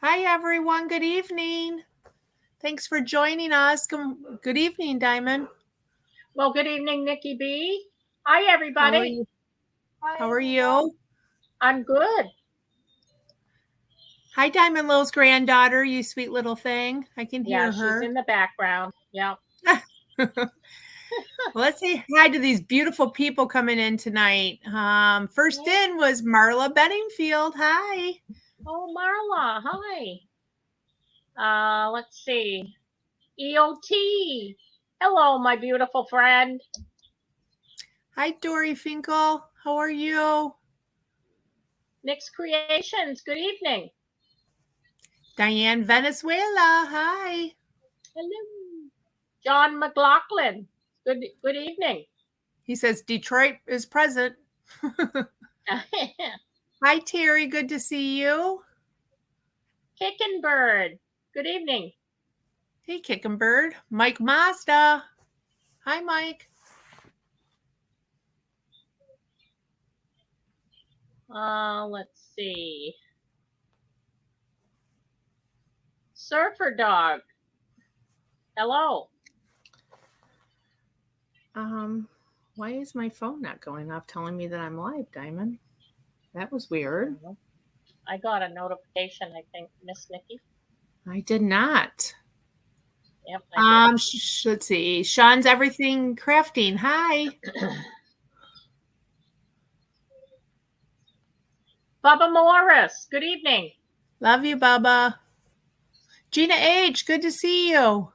Hi, everyone. Good evening. Thanks for joining us. Good evening, Diamond. Well, good evening, Nikki B. Hi, How are everybody. you? How are you? I'm good. Hi, Diamond Lil's granddaughter, you sweet little thing. I can Yeah, hear she's her. in the background. Yeah. Well, let's say hi to these beautiful people coming in tonight. First in was Marla Benningfield. Hi. Oh, Marla. Hi. Let's see. EOT. Hello, my beautiful friend. Hi, Dory Finkel. How are you? Nick's Creations. Good evening. Diane Venezuela. Hi. Hello. John McLaughlin. Good evening. He says Detroit is present. Hi, Terry. Good to see you. Kickin' Bird. Good evening. Hey, Kickin' Bird. Mike Mazda. Hi, Mike. Let's see. Surfer Dog. Hello. Why is my phone not going off telling me that I'm live, Diamond? That was weird. I got a notification, I think, Miss Nikki. I did not. Yep, I did. Let's see. Sean's Everything Crafting. Hi. Bubba Morris, good evening. Love you, Bubba. Gina H., good to see you.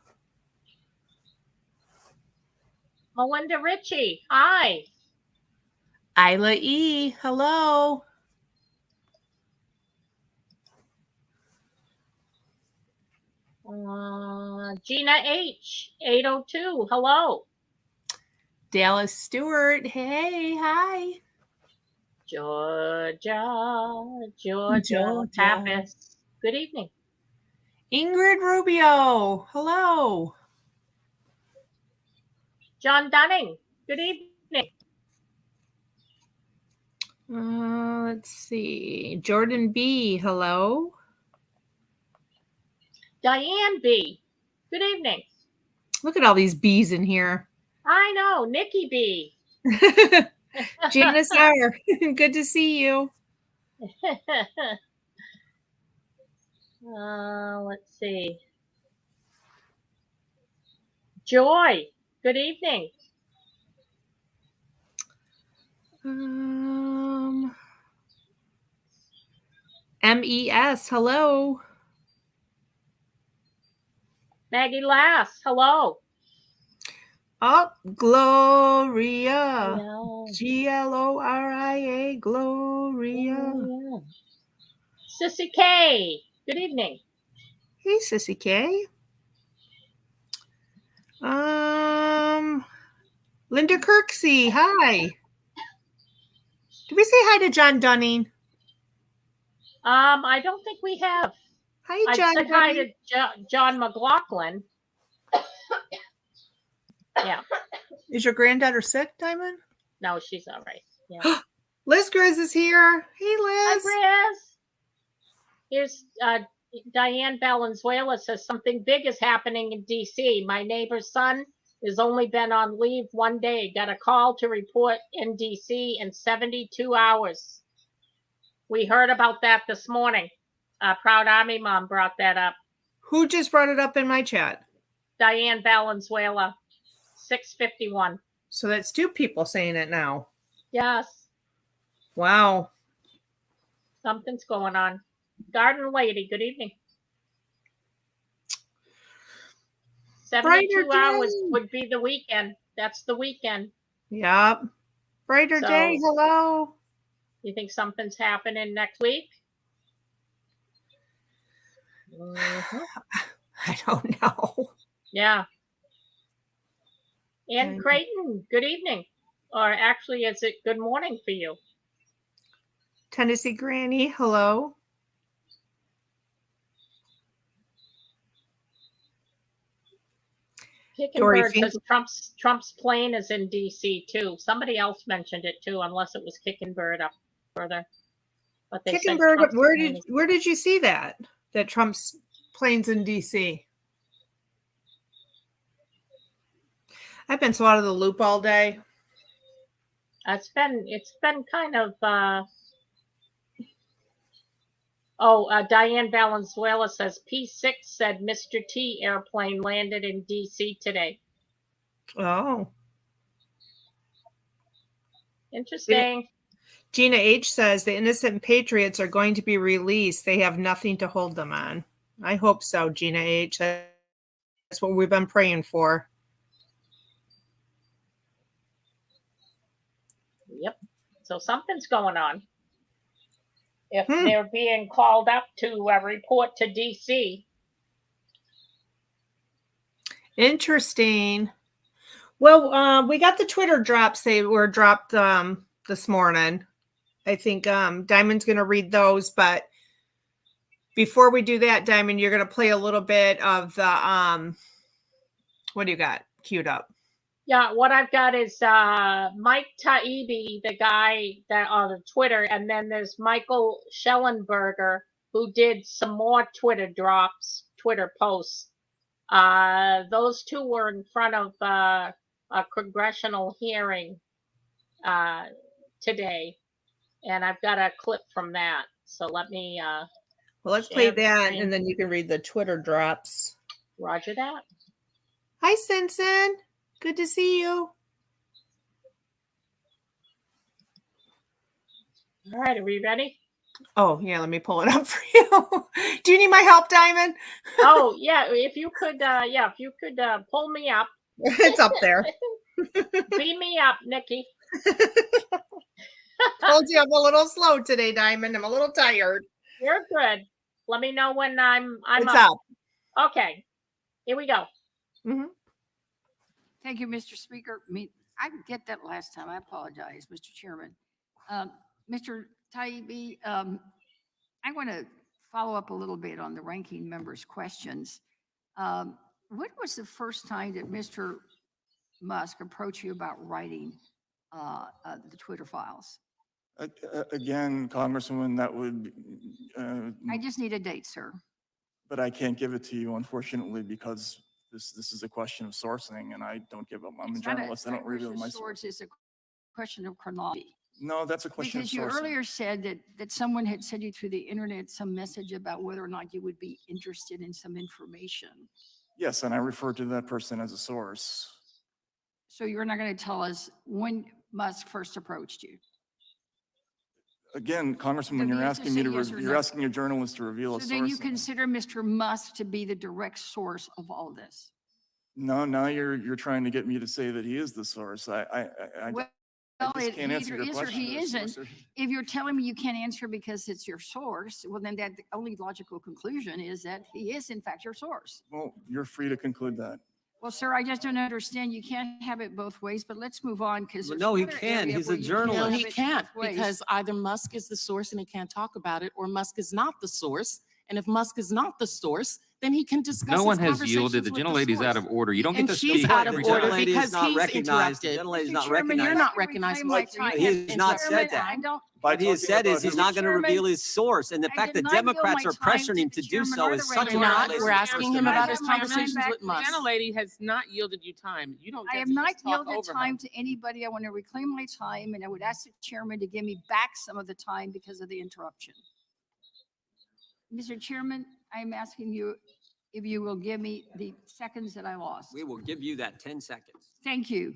Melinda Ritchie, hi. Isla E., hello. Gina H., 802, hello. Dallas Stewart, hey, hi. Georgia Pappas, good evening. Ingrid Rubio, hello. John Dunning, good evening. Let's see. Jordan B., hello. Diane B., good evening. Look at all these B's in here. I know, Nikki B. Janice R., good to see you. Let's see. Joy, good evening. MES, hello. Maggie Lass, hello. Oh, Gloria. Gloria, Gloria. Sissy K, good evening. Hey, Sissy K. Linda Kirksey, hi. Did we say hi to John Dunning? I don't think we have. Hi, John. I said hi to John McLaughlin. Yeah. Is your granddaughter sick, Diamond? No, she's all right. Yeah. Liz Grizz is here. Hey, Liz. Hi, Grizz. Here's Diane Valenzuela says something big is happening in D.C. My neighbor's son has only been on leave one day. Got a call to report in D.C. in 72 hours. We heard about that this morning. Proud Army Mom brought that up. Who just brought it up in my chat? Diane Valenzuela, 651. So that's two people saying it now. Yes. Wow. Something's going on. Garden Lady, good evening. 72 hours would be the weekend. That's the weekend. Yep. Brighter day, hello. You think something's happening next week? I don't know. Yeah. Ann Creighton, good evening. Or actually, is it good morning for you? Tennessee Granny, hello. Kickenberg says Trump's plane is in D.C. too. Somebody else mentioned it too, unless it was Kickenberg up further. But they Kickenberg, where did you see that? that Trump's planes in DC. I've been so out of the loop all day. It's been kind of Diane Valenzuela says P6 said Mr. T airplane landed in DC today. Oh. Interesting. Gina H says the innocent patriots are going to be released. They have nothing to hold them on. I hope so, Gina H. That's what we've been praying for. Yep. So something's going on. If they're being called up to report to DC. Interesting. Well, we got the Twitter drops. They were dropped this morning. I think Diamond's going to read those. But before we do that, Diamond, you're going to play a little bit of the what do you got queued up? Yeah, what I've got is Mike Taibbi, the guy that on Twitter, and then there's Michael Schellenberger, who did some more Twitter posts. Those two were in front of a congressional hearing today, and I've got a clip from that. So let me. Well, let's play that, and then you can read the Twitter drops. Roger that. Hi, Simpson. Good to see you. All right, are we ready? Oh, yeah, let me pull it up for you. Do you need my help, Diamond? Oh, yeah, if you could pull me up. It's up there. Beam me up, Nikki. Told you I'm a little slow today, Diamond. I'm a little tired. You're good. Let me know when I'm it's up. Okay, here we go. Mm-hmm. Thank you, Mr. Speaker. I didn't get that last time. I apologize, Mr. Chairman. Mr. Taibbi, I want to follow up a little bit on the ranking member's questions. When was the first time that Mr. Musk approached you about writing the Twitter files? Again, Congresswoman, that would... I just need a date, sir. But I can't give it to you, unfortunately, because this is a question of sourcing, and I don't give up. I'm a journalist. I don't reveal my source. It's a question of chronology. No, that's a question because of sourcing. Because you earlier said that someone had sent you through the internet some message about whether or not you would be interested in some information. Yes, and I refer to that person as a source. So you're not going to tell us when Musk first approached you? Again, Congresswoman, you're asking me to you're asking a journalist to reveal a source. So then you consider Mr. Musk to be the direct source of all this? No, now you're trying to get me to say that he is the source. I just can't answer your question. He isn't. If you're telling me you can't answer because it's your source, well, then that the only logical conclusion is that he is in fact your source. Well, you're free to conclude that. Well, sir, I just don't understand. You can't have it both ways, but let's move on because no, he can. He's a journalist. No, he can't because either Musk is the source and he can't talk about it, or Musk is not the source. And if Musk is not the source, then he can discuss. No one has yielded. The gentlelady's out of order. You don't get to speak. She's out of order time. because he's interrupted. The gentlelady's not recognized. You're not recognized. He's not said that. What he has said is he's not going to reveal his source. And the fact that Democrats are pressuring him to do so is such a violation. We're asking him about his conversations with Musk. The gentlelady has not yielded you time. You don't. I have not yielded time to anybody. I want to reclaim my time, and I would ask the chairman to give me back some of the time because of the interruption. Mr. Chairman, I am asking you if you will give me the seconds that I lost. We will give you that 10 seconds. Thank you.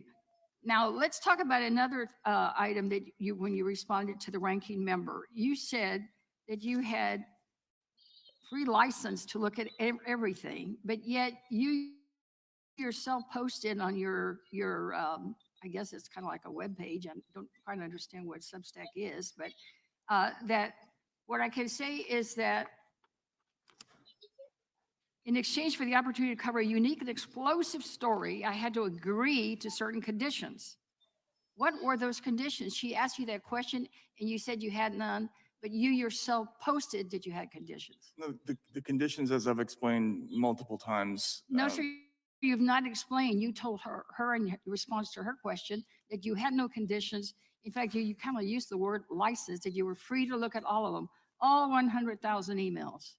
Now, let's talk about another item that when you responded to the ranking member, you said that you had free license to look at everything, but yet you yourself posted on your I guess it's kind of like a web page. I don't quite understand what Substack is, but that what I can say is that in exchange for the opportunity to cover a unique and explosive story, I had to agree to certain conditions. What were those conditions? She asked you that question and you said you had none, but you yourself posted that you had conditions. No, the conditions, as I've explained multiple times. No, sir, you've not explained. You told her in response to her question that you had no conditions. In fact, you kind of used the word license, that you were free to look at all of them, all 100,000 emails.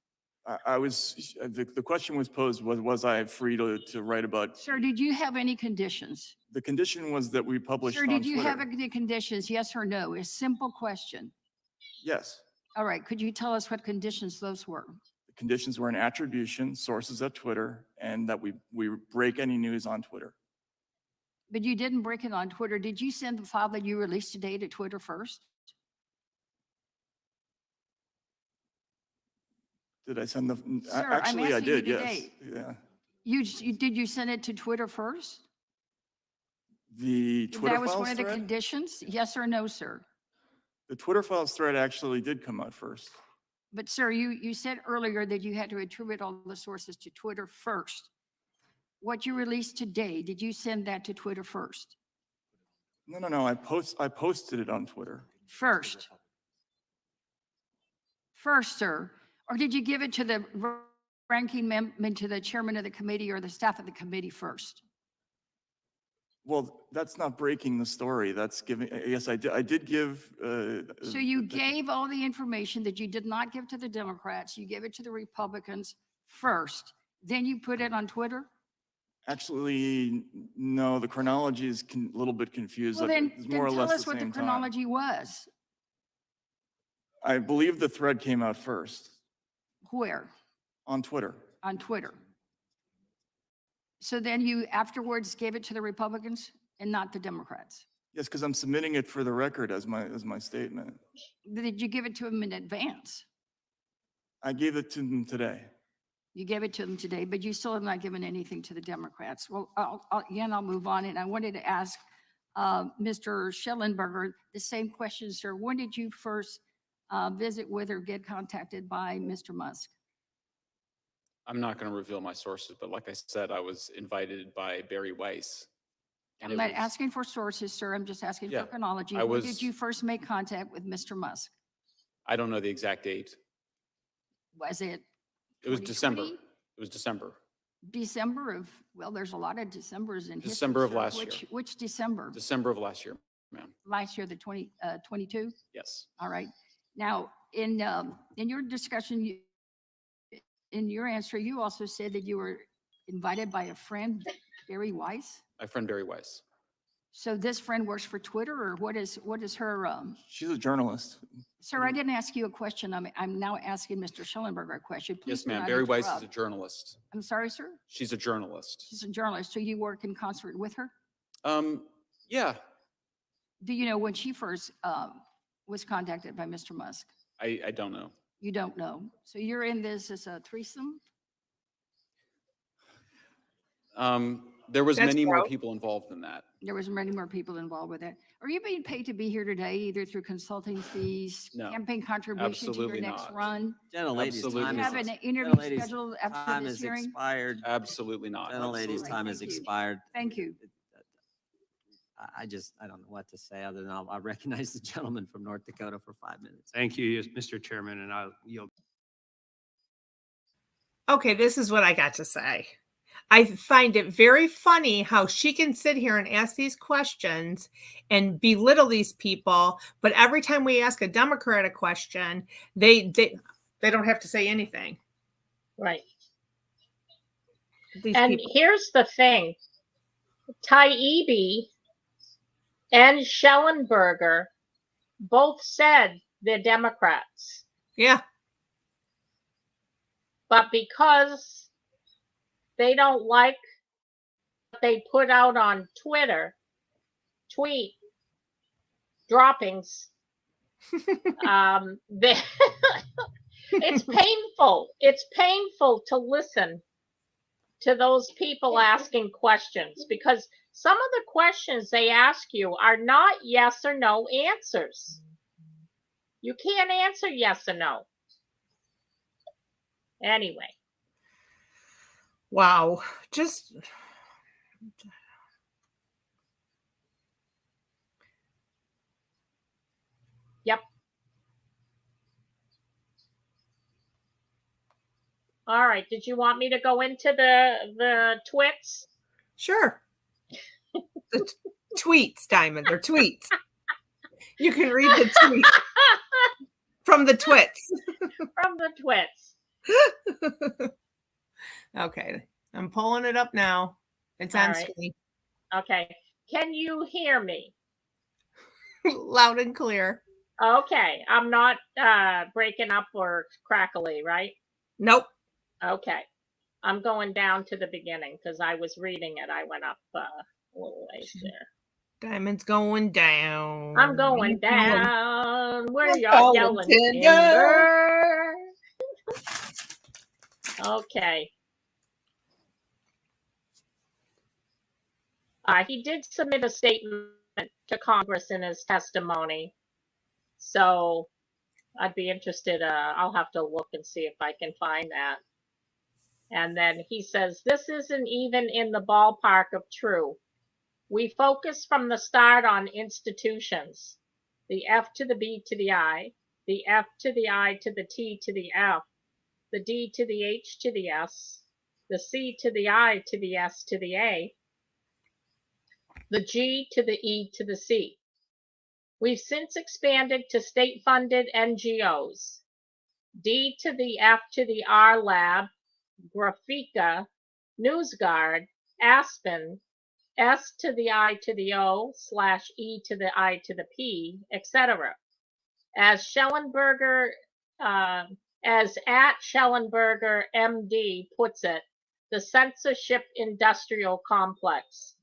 I was, the question was posed, was I free to write about? Sir, did you have any conditions? The condition was that we published Sir, on did you Twitter. have any conditions, yes or no? A simple question. Yes. All right, could you tell us what conditions those were? The conditions were an attribution, sources at Twitter, and that we break any news on Twitter. But you didn't break it on Twitter. Did you send the file that you released today to Twitter first? Did I send the, Sir, actually I asking you did, yes. today. Yeah. Did you send it to Twitter first? The Twitter That was files one of the thread? conditions? Yes or no, sir? The Twitter files thread actually did come out first. But sir, you said earlier that you had to attribute all the sources to Twitter first. What you released today, did you send that to Twitter first? No, I posted it on Twitter. First, sir. Or did you give it to the ranking member, to the chairman of the committee or the staff of the committee first? Well, that's not breaking the story. That's giving, yes, I did give. So you gave all the information that you did not give to the Democrats. You gave it to the Republicans first. Then you put it on Twitter? Actually, no, the chronology is a little bit confused. Well, then It's more or tell less us the what the same time. chronology was. I believe the thread came out first Where? on Twitter. On Twitter. So then you afterwards gave it to the Republicans and not the Democrats? Yes, because I'm submitting it for the record as my statement. Did you give it to them in advance? I gave it to them today. You gave it to them today, but you still have not given anything to the Democrats. Well, I'll move on. And I wanted to ask Mr. Schellenberger the same question, sir. When did you first visit with or get contacted by Mr. Musk? I'm not going to reveal my sources, but like I said, I was invited by Barry Weiss. and I'm it not was- asking for sources, sir. I'm just asking Yeah, for chronology. I When was- did you first make contact with Mr. Musk? I don't know the exact date. Was it It was December. 2020? It was December. December of, well, there's a lot of Decembers in history. December of sir. last year. Which December? December of last year, ma'am. Last year, the 2022? Yes. All right. Now, in your discussion, in your answer, you also said that you were invited by a friend, Barry Weiss. My friend Barry Weiss. So this friend works for Twitter, or what is her? She's a journalist. Sir, I didn't ask you a question. I'm now asking Mr. Schellenberger a question. Please Yes, do ma'am. not Barry Weiss is a interrupt. journalist. I'm sorry, sir. She's a journalist. She's a journalist. So you work in concert with her? Yeah, Do you know when she first was contacted by Mr. Musk? I don't know. You don't know. So you're in this as a threesome? There was That's many more gross. people involved in that. There was many more people involved with it. Are you being paid to be here today, either through consulting fees, No, campaign contribution to your absolutely next not. run? Gentlelady's Absolutely Do time you not. have is, an interview gentlelady's scheduled after time this is hearing? expired. Absolutely not. Gentlelady's Absolutely. time has Thank you. expired. Thank you. I don't know what to say other than I'll recognize the gentleman from North Dakota for 5 minutes. Thank you, Mr. Chairman, and I'll yield. Okay, this is what I got to say. I find it very funny how she can sit here and ask these questions and belittle these people, but every time we ask a Democrat a question, they don't have to say anything. Right. These And people. here's the thing. Taibbi and Schellenberger both said they're Democrats. Yeah. But because they don't like what they put out on Twitter, tweet droppings, they, it's painful. It's painful to listen to those people asking questions, because some of the questions they ask you are not yes or no answers. You can't answer yes or no. Anyway. Wow. Just Yep. All right. Did you want me to go into the twits? sure. The tweets, Diamond. They're tweets. You can read the tweet from the twits. From the twits. Okay, I'm pulling it up now. It's All on right. screen. Okay. Can you hear me? Loud and clear. Okay. I'm not breaking up or crackly, right? Nope. Okay. I'm going down to the beginning because I was reading it. I went up a little ways there. Diamond's going down. I'm going down where I'm y'all going yelling timber. timber. Okay. He did submit a statement to Congress in his testimony. So I'd be interested. I'll have to look and see if I can find that. And then he says, this isn't even in the ballpark of true. We focus from the start on institutions. The F to the B to the I, the F to the I to the T to the F, the D to the H to the S, the C to the I to the S to the A, the G to the E to the C. We've since expanded to state-funded NGOs. D to the F to the R Lab, Graphica, NewsGuard, Aspen, S to the I to the O / E to the I to the P, etc. As Schellenberger, as at Schellenberger MD puts it, the censorship industrial complex.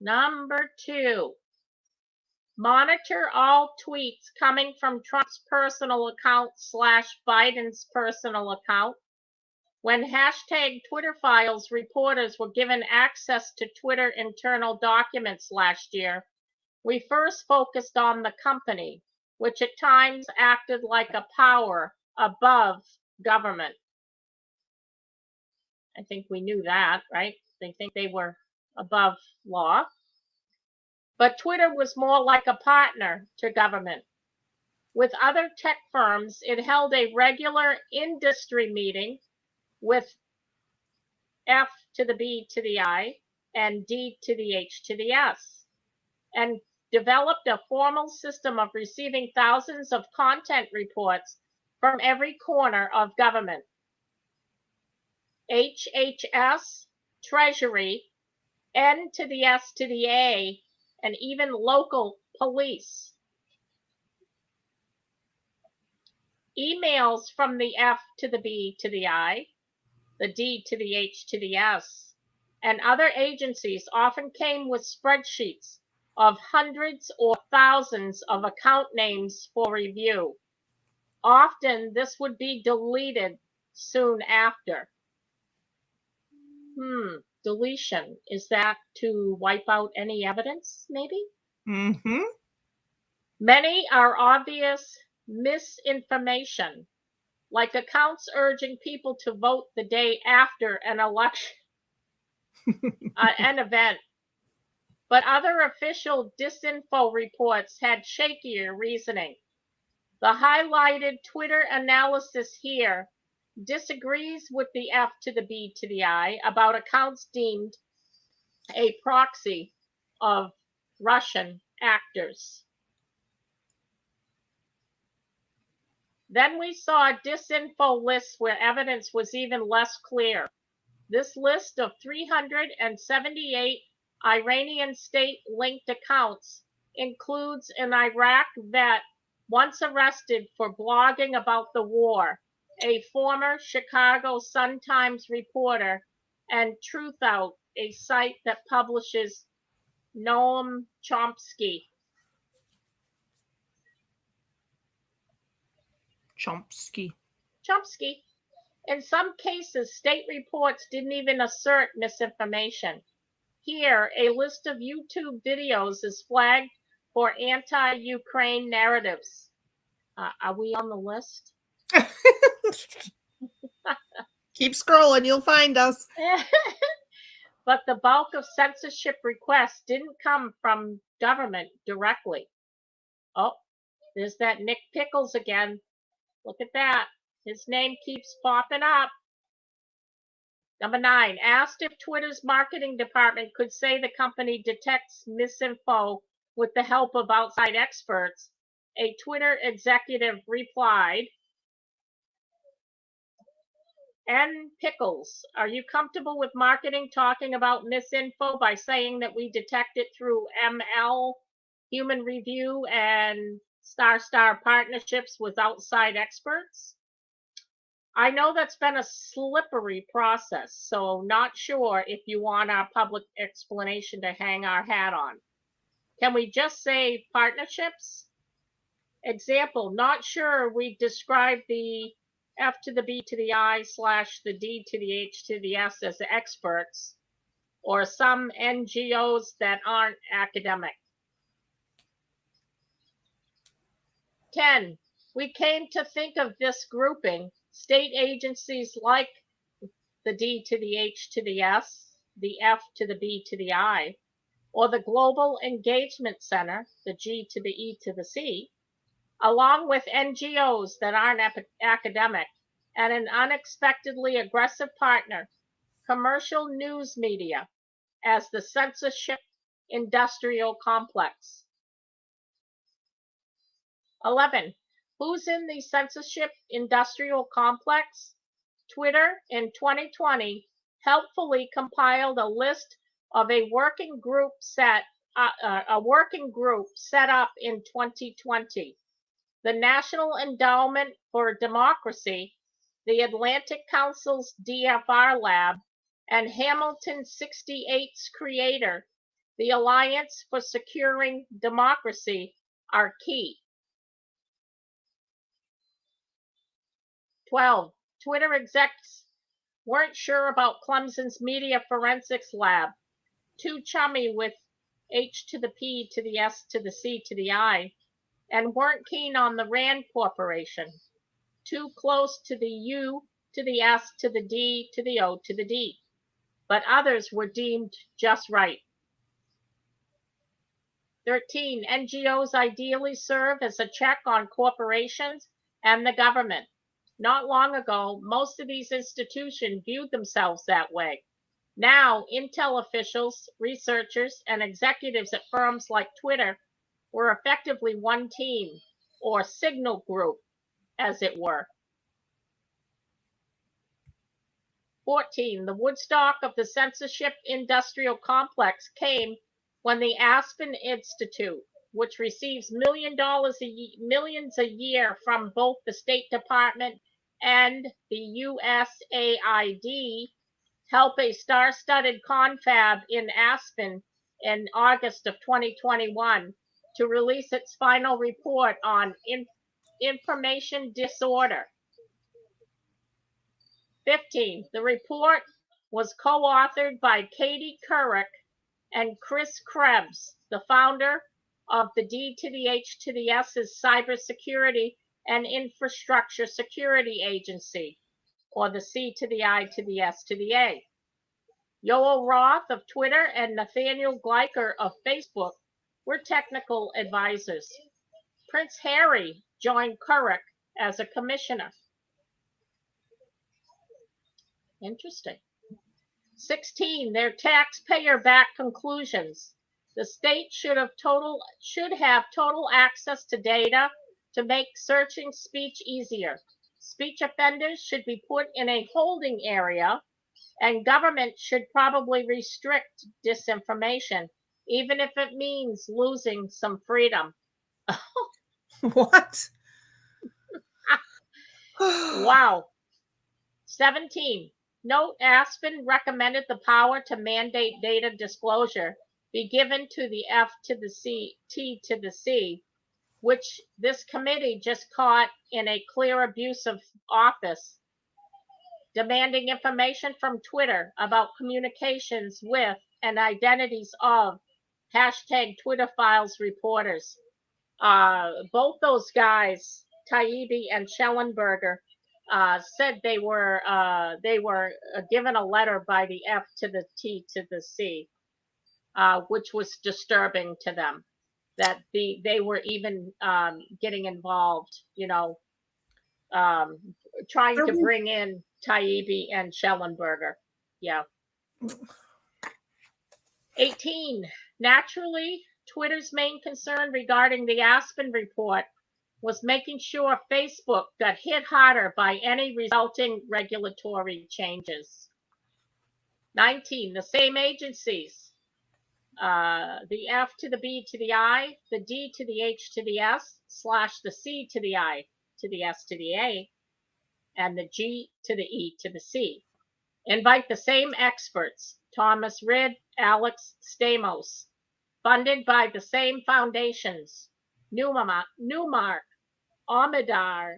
Number 2, monitor all tweets coming from Trump's personal account / Biden's personal account. When hashtag Twitter files reporters were given access to Twitter internal documents last year, we first focused on the company, which at times acted like a power above government. I think we knew that, right? They think they were above law. But Twitter was more like a partner to government. With other tech firms, it held a regular industry meeting with F to the B to the I and D to the H to the S, and developed a formal system of receiving thousands of content reports from every corner of government. HHS, Treasury, N to the S to the A, and even local police. Emails from the F to the B to the I, the D to the H to the S, and other agencies often came with spreadsheets of hundreds or thousands of account names for review. Often this would be deleted soon after. Deletion. Is that to wipe out any evidence, maybe? Mm-hmm. Many are obvious misinformation, like accounts urging people to vote the day after an election, an event. But other official disinfo reports had shakier reasoning. The highlighted Twitter analysis here disagrees with the F to the B to the I about accounts deemed a proxy of Russian actors. Then we saw disinfo lists where evidence was even less clear. This list of 378 Iranian state-linked accounts includes an Iraq vet once arrested for blogging about the war, a former Chicago Sun-Times reporter, and Truthout, a site that publishes Noam Chomsky. Chomsky. In some cases, state reports didn't even assert misinformation. Here, a list of YouTube videos is flagged for anti-Ukraine narratives. Are we on the list? Keep scrolling, you'll find us. But the bulk of censorship requests didn't come from government directly. Oh, there's that Nick Pickles again. Look at that. His name keeps popping up. Number 9, asked if Twitter's marketing department could say the company detects misinfo with the help of outside experts. a Twitter executive replied, "N. Pickles, are you comfortable with marketing talking about misinfo by saying that we detect it through ML, human review, and star partnerships with outside experts? I know that's been a slippery process, so not sure if you want our public explanation to hang our hat on. Can we just say partnerships? Example, not sure we describe the F to the B to the I / the D to the H to the S as experts, or some NGOs that aren't academic. 10. We came to think of this grouping, state agencies like the D to the H to the S, the F to the B to the I, or the Global Engagement Center, the G to the E to the C, along with NGOs that aren't academic, and an unexpectedly aggressive partner, commercial news media, as the censorship industrial complex. 11. Who's in the censorship industrial complex? Twitter in 2020 helpfully compiled a list of a working group set up in 2020. The National Endowment for Democracy, the Atlantic Council's DFR Lab, and Hamilton 68's creator, the Alliance for Securing Democracy, are key. 12. Twitter execs weren't sure about Clemson's media forensics lab, too chummy with H to the P to the S to the C to the I, and weren't keen on the Rand Corporation, too close to the U to the S to the D to the O to the D. But others were deemed just right. 13. NGOs ideally serve as a check on corporations and the government. Not long ago, most of these institutions viewed themselves that way. Now, Intel officials, researchers, and executives at firms like Twitter were effectively one team, or signal group, as it were. 14. The Woodstock of the censorship industrial complex came when the Aspen Institute, which receives millions a year from both the State Department and the USAID, helped a star-studded confab in Aspen in August of 2021 to release its final report on information disorder. 15. The report was co-authored by Katie Couric and Chris Krebs, the founder of the D to the H to the S's Cybersecurity and Infrastructure Security Agency, or the C to the I to the S to the A. Yoel Roth of Twitter and Nathaniel Gleicher of Facebook were technical advisors. Prince Harry joined Couric as a commissioner. Interesting. 16. Their taxpayer-backed conclusions. The state should have total access to data to make searching speech easier. Speech offenders should be put in a holding area, and government should probably restrict disinformation, even if it means losing some freedom. What? Wow. 17. Note Aspen recommended the power to mandate data disclosure be given to the F to the C, T to the C, which this committee just caught in a clear abuse of office, demanding information from Twitter about communications with and identities of #Twitter Files reporters. Both those guys, Taibbi and Schellenberger, said they were given a letter by the F to the T to the C, which was disturbing to them, that they were even getting involved, trying to bring in Taibbi and Schellenberger. Yeah. 18. Naturally, Twitter's main concern regarding the Aspen report was making sure Facebook got hit harder by any resulting regulatory changes. 19, the same agencies, the F to the B to the I, the D to the H to the S, / the C to the I to the S to the A, and the G to the E to the C. Invite the same experts, Thomas Ridd, Alex Stamos, funded by the same foundations, Newmark, Amidar,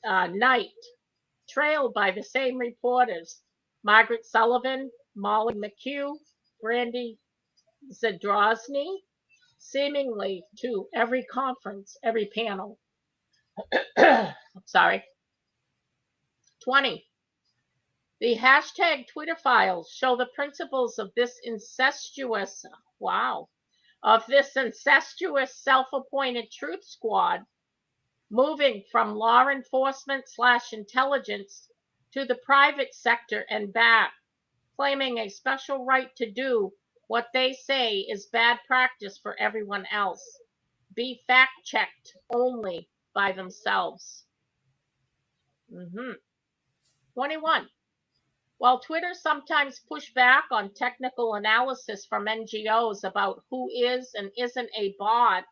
Knight, trailed by the same reporters, Margaret Sullivan, Molly McHugh, Brandy Zadrozny, seemingly to every conference, every panel. Sorry. 20. The hashtag Twitter files show the principles of this incestuous self-appointed truth squad moving from law enforcement / intelligence to the private sector and back, claiming a special right to do what they say is bad practice for everyone else. Be fact-checked only by themselves. 21. While Twitter sometimes push back on technical analysis from NGOs about who is and isn't a bot,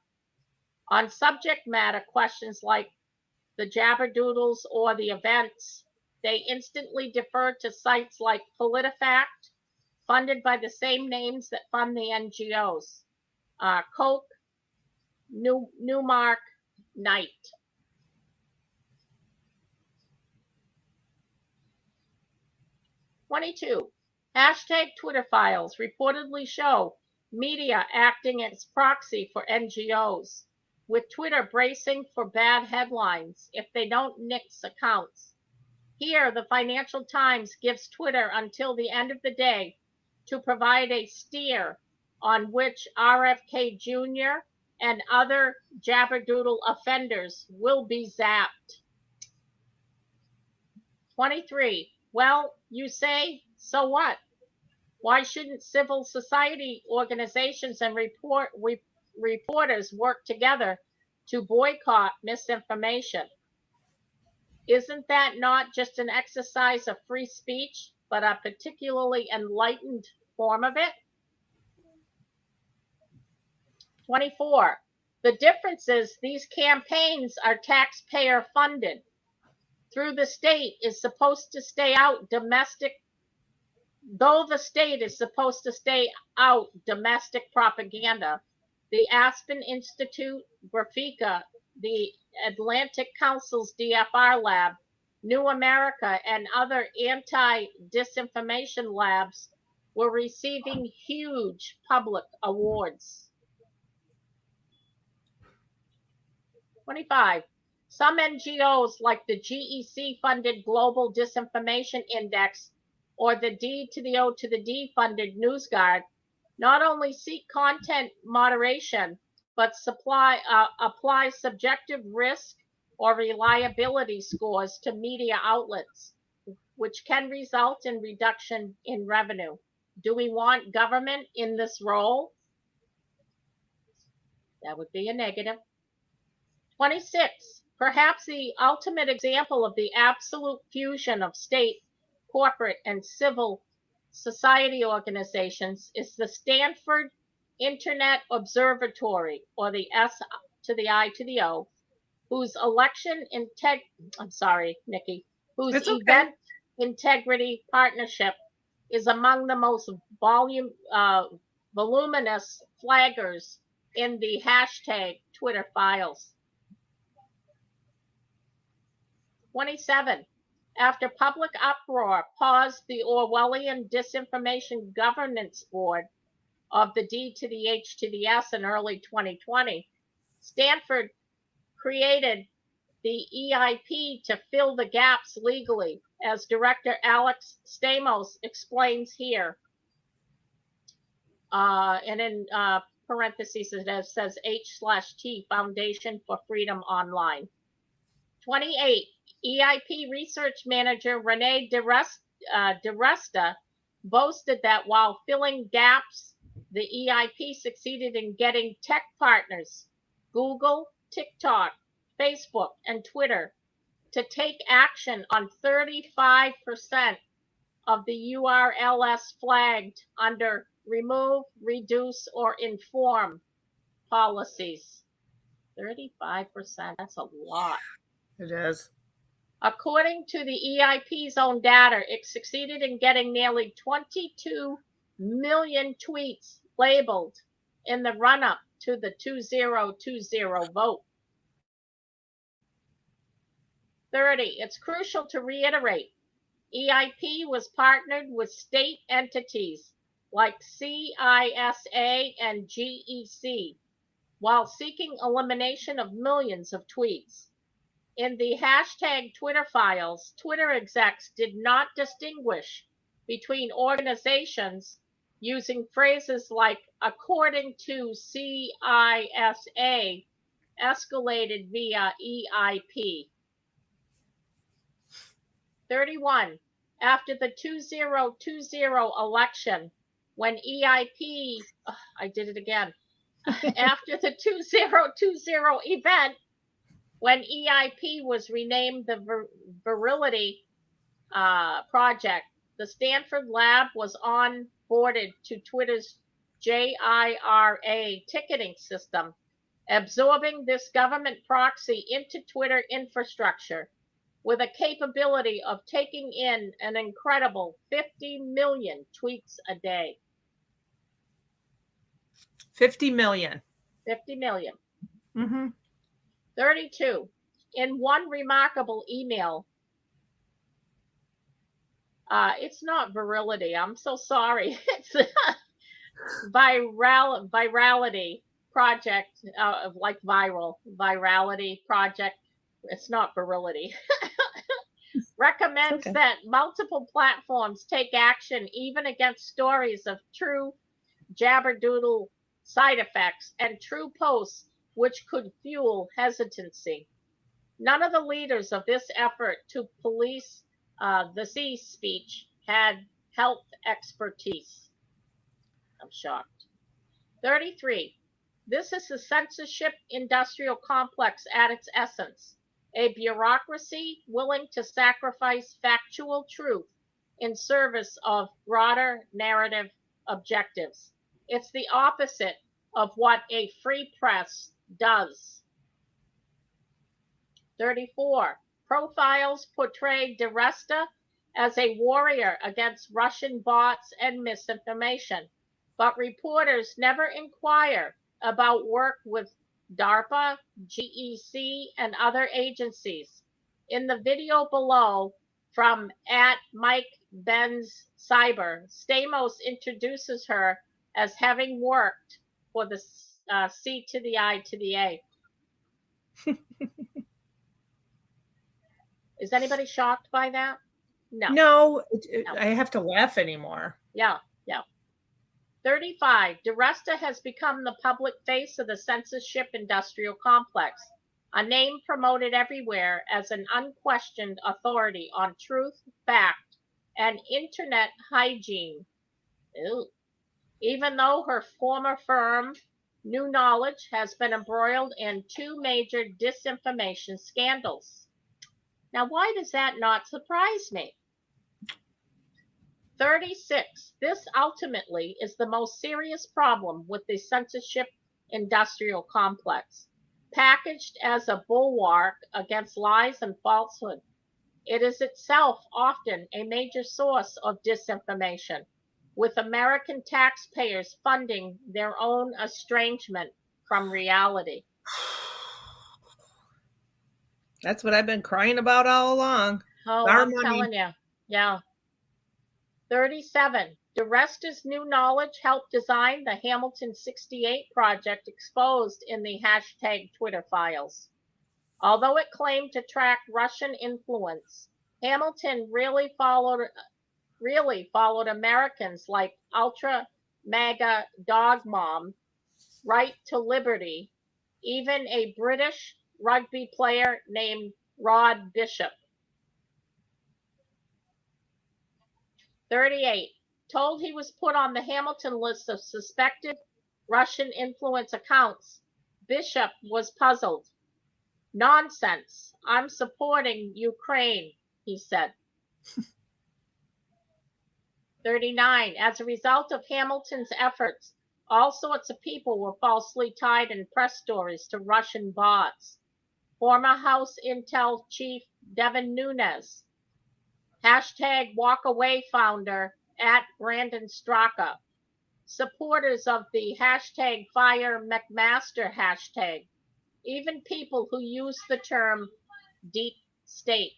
on subject matter questions like the Jabberdoodles or the events, they instantly defer to sites like PolitiFact, funded by the same names that fund the NGOs, Koch, Newmark, Knight. 22. Hashtag Twitter files reportedly show media acting as proxy for NGOs, with Twitter bracing for bad headlines if they don't nix accounts. Here, the Financial Times gives Twitter until the end of the day to provide a steer on which RFK Jr. and other Jabberdoodle offenders will be zapped. 23. Well, you say, so what? Why shouldn't civil society organizations and reporters work together to boycott misinformation? Isn't that not just an exercise of free speech, but a particularly enlightened form of it? 24. The difference is these campaigns are taxpayer funded. Through the state is supposed to stay out domestic propaganda. The Aspen Institute, Graphika, the Atlantic Council's DFR lab, New America, and other anti-disinformation labs were receiving huge public awards. 25. Some NGOs like the GEC-funded Global Disinformation Index or the D to the O to the D funded NewsGuard not only seek content moderation, but apply subjective risk or reliability scores to media outlets, which can result in reduction in revenue. Do we want government in this role? That would be a negative. 26. Perhaps the ultimate example of the absolute fusion of state, corporate, and civil society organizations is the Stanford Internet Observatory, or the S to the I to the O, whose event integrity partnership is among the most voluminous flaggers in the hashtag Twitter files. 27. After public uproar paused the Orwellian Disinformation Governance Board of the D to the H to the S in early 2020, Stanford created the EIP to fill the gaps legally, as Director Alex Stamos explains here. And in parentheses, it says H/T Foundation for Freedom Online. 28. EIP research manager Renee DeResta boasted that while filling gaps, the EIP succeeded in getting tech partners, Google, TikTok, Facebook, and Twitter to take action on 35% of the URLs flagged under remove, reduce, or inform policies. 35%, that's a lot. It is. According to the EIP's own data, it succeeded in getting nearly 22 million tweets labeled in the run-up to the 2020 vote. 30, it's crucial to reiterate, EIP was partnered with state entities like CISA and GEC while seeking elimination of millions of tweets. In the hashtag Twitter files, Twitter execs did not distinguish between organizations using phrases like according to CISA, escalated via EIP. 31. After the 2020 election, when EIP, I did it again. After the 2020 event, when EIP was renamed the Virility Project, the Stanford lab was onboarded to Twitter's JIRA ticketing system, absorbing this government proxy into Twitter infrastructure with a capability of taking in an incredible 50 million tweets a day. 50 million. 50 million. Mm-hmm. 32. In one remarkable email, it's not virility. I'm so sorry. It's virality project, like virality project. It's not virility. Recommends that multiple platforms take action even against stories of true jabberdoodle side effects and true posts which could fuel hesitancy. None of the leaders of this effort to police the C speech had health expertise. I'm shocked. 33. This is the censorship industrial complex at its essence, a bureaucracy willing to sacrifice factual truth in service of broader narrative objectives. It's the opposite of what a free press does. 34. Profiles portray DeResta as a warrior against Russian bots and misinformation, but reporters never inquire about work with DARPA, GEC, and other agencies. In the video below from @MikeBenzCyber, Stamos introduces her as having worked for the C to the I to the A. Is anybody shocked by that? No. No, I have to laugh anymore. Yeah. 35. DeResta has become the public face of the censorship industrial complex, a name promoted everywhere as an unquestioned authority on truth, fact, and internet hygiene. Ew. Even though her former firm, New Knowledge, has been embroiled in 2 major disinformation scandals. Now, why does that not surprise me? 36. This ultimately is the most serious problem with the censorship industrial complex. Packaged as a bulwark against lies and falsehood, it is itself often a major source of disinformation, with American taxpayers funding their own estrangement from reality. That's what I've been crying about all along. Oh, I'm telling you. Yeah. 37. DeResta's New Knowledge helped design the Hamilton 68 project exposed in the hashtag Twitter files. Although it claimed to track Russian influence, Hamilton really followed Americans like Ultra MAGA Dog Mom, Right to Liberty, even a British rugby player named Rod Bishop. 38. Told he was put on the Hamilton list of suspected Russian influence accounts, Bishop was puzzled. Nonsense. I'm supporting Ukraine, he said. 39. As a result of Hamilton's efforts, all sorts of people were falsely tied in press stories to Russian bots. Former House Intel Chief Devin Nunes, #WalkAway founder @Brandon Straka, supporters of the #FireMcMaster hashtag, even people who use the term deep state.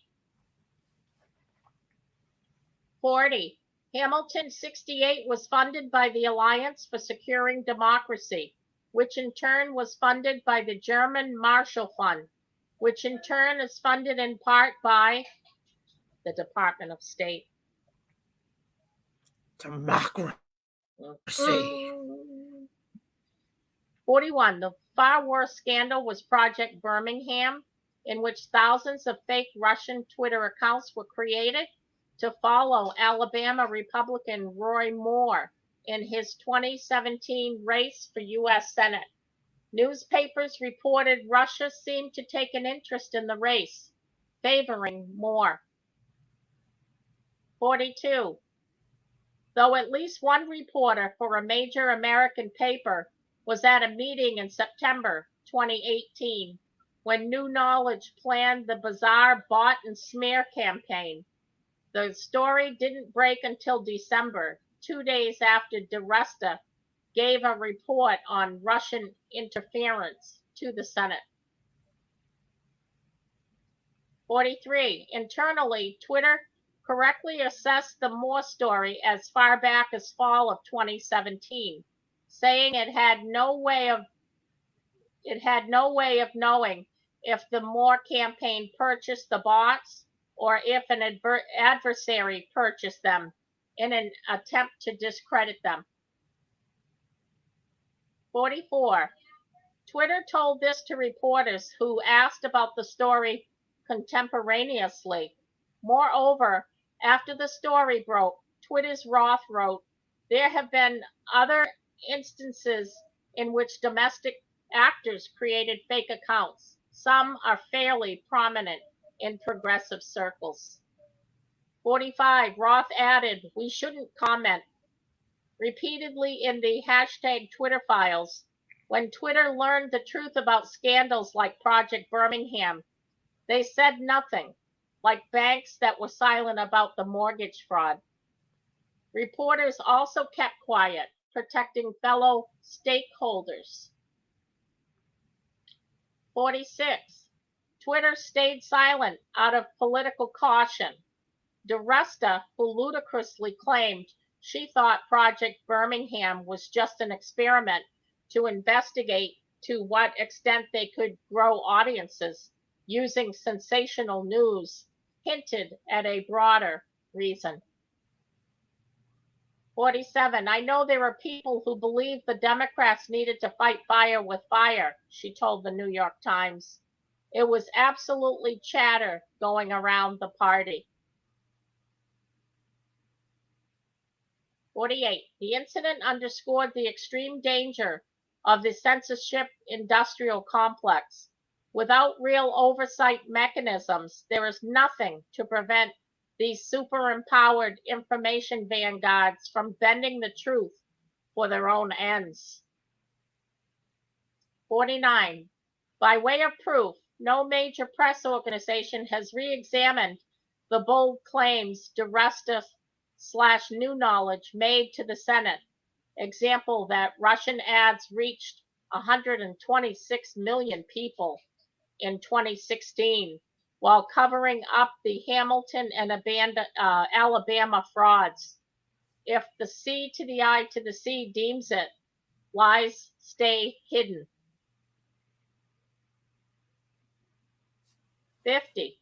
40. Hamilton 68 was funded by the Alliance for Securing Democracy, which in turn was funded by the German Marshall Fund, which in turn is funded in part by the Department of State. Democracy. 41. The far worse scandal was Project Birmingham, in which thousands of fake Russian Twitter accounts were created to follow Alabama Republican Roy Moore in his 2017 race for U.S. Senate. Newspapers reported Russia seemed to take an interest in the race, favoring Moore. 42. Though at least one reporter for a major American paper was at a meeting in September 2018 when New Knowledge planned the bizarre bot and smear campaign, the story didn't break until December, 2 days after DeResta gave a report on Russian interference to the Senate. 43. Internally, Twitter correctly assessed the Moore story as far back as fall of 2017, saying it had no way of knowing if the Moore campaign purchased the bots or if an adversary purchased them in an attempt to discredit them. 44. Twitter told this to reporters who asked about the story contemporaneously. Moreover, after the story broke, Twitter's Roth wrote, "There have been other instances in which domestic actors created fake accounts. Some are fairly prominent in progressive circles." 45. Roth added, "We shouldn't comment." Repeatedly in the #Twitter files, when Twitter learned the truth about scandals like Project Birmingham, they said nothing, like banks that were silent about the mortgage fraud. Reporters also kept quiet, protecting fellow stakeholders. 46. Twitter stayed silent out of political caution. DeResta, who ludicrously claimed she thought Project Birmingham was just an experiment to investigate to what extent they could grow audiences using sensational news, hinted at a broader reason. 47. I know there are people who believe the Democrats needed to fight fire with fire, she told the New York Times. It was absolutely chatter going around the party. 48. The incident underscored the extreme danger of the censorship industrial complex. Without real oversight mechanisms, there is nothing to prevent these super-empowered information vanguards from bending the truth for their own ends. 49. By way of proof, no major press organization has re-examined the bold claims DeResta/New Knowledge made to the Senate. Example that Russian ads reached 126 million people in 2016 while covering up the Hamilton and Alabama frauds. If the C to the I to the C deems it, lies stay hidden. 50.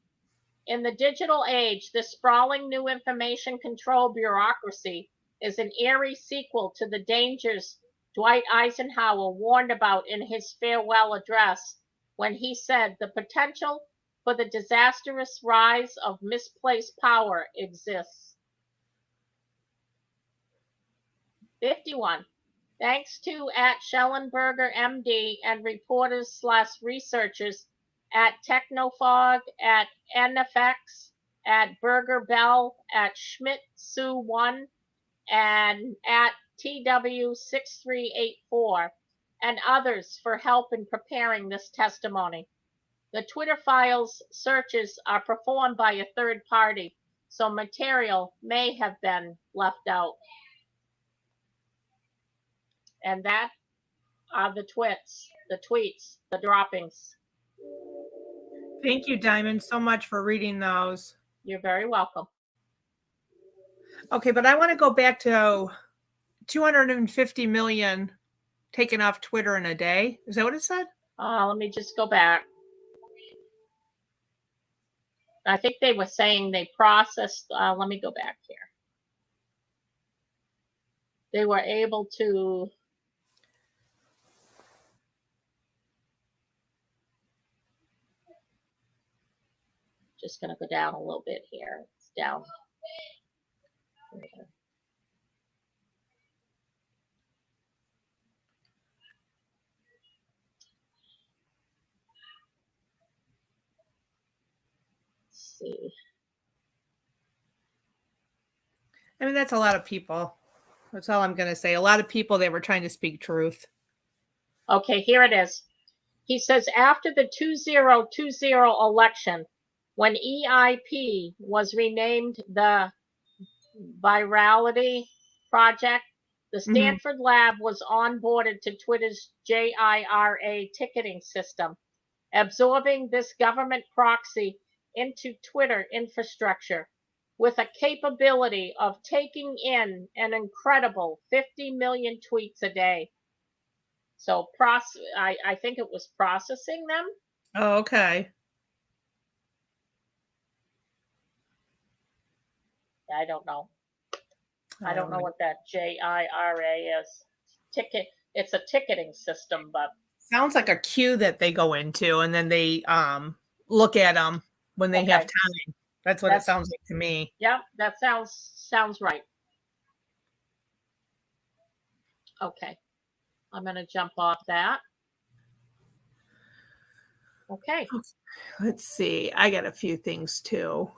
In the digital age, this sprawling new information control bureaucracy is an eerie sequel to the dangers Dwight Eisenhower warned about in his farewell address when he said the potential for the disastrous rise of misplaced power exists. 51. Thanks to @Schellenberger MD and reporters/researchers at Technofog, at NFX, at Burger Bell, at Schmidt Sue 1, and at TW6384, and others for help in preparing this testimony. The Twitter files searches are performed by a third party, so material may have been left out. And that are the tweets, the droppings. Thank you, Diamond, so much for reading those. You're very welcome. Okay, but I want to go back to 250 million taken off Twitter in a day. Is that what it said? Let me just go back. I think they were saying they processed, let me go back here. They were able to, just going to go down a little bit here. It's down. Let's see. I mean, that's a lot of people. That's all I'm going to say. A lot of people that were trying to speak truth. Okay, here it is. He says, after the 2020 election, when EIP was renamed the Virality Project, the Stanford lab was onboarded to Twitter's JIRA ticketing system, absorbing this government proxy into Twitter infrastructure with a capability of taking in an incredible 50 million tweets a day. So I think it was processing them. Oh, okay. I don't know. I don't know what that JIRA is. It's a ticketing system, but sounds like a queue that they go into and then they look at them when they have time. That's what it sounds like to me. Yeah, that sounds right. Okay. I'm going to jump off that. Okay. Let's see. I got a few things too.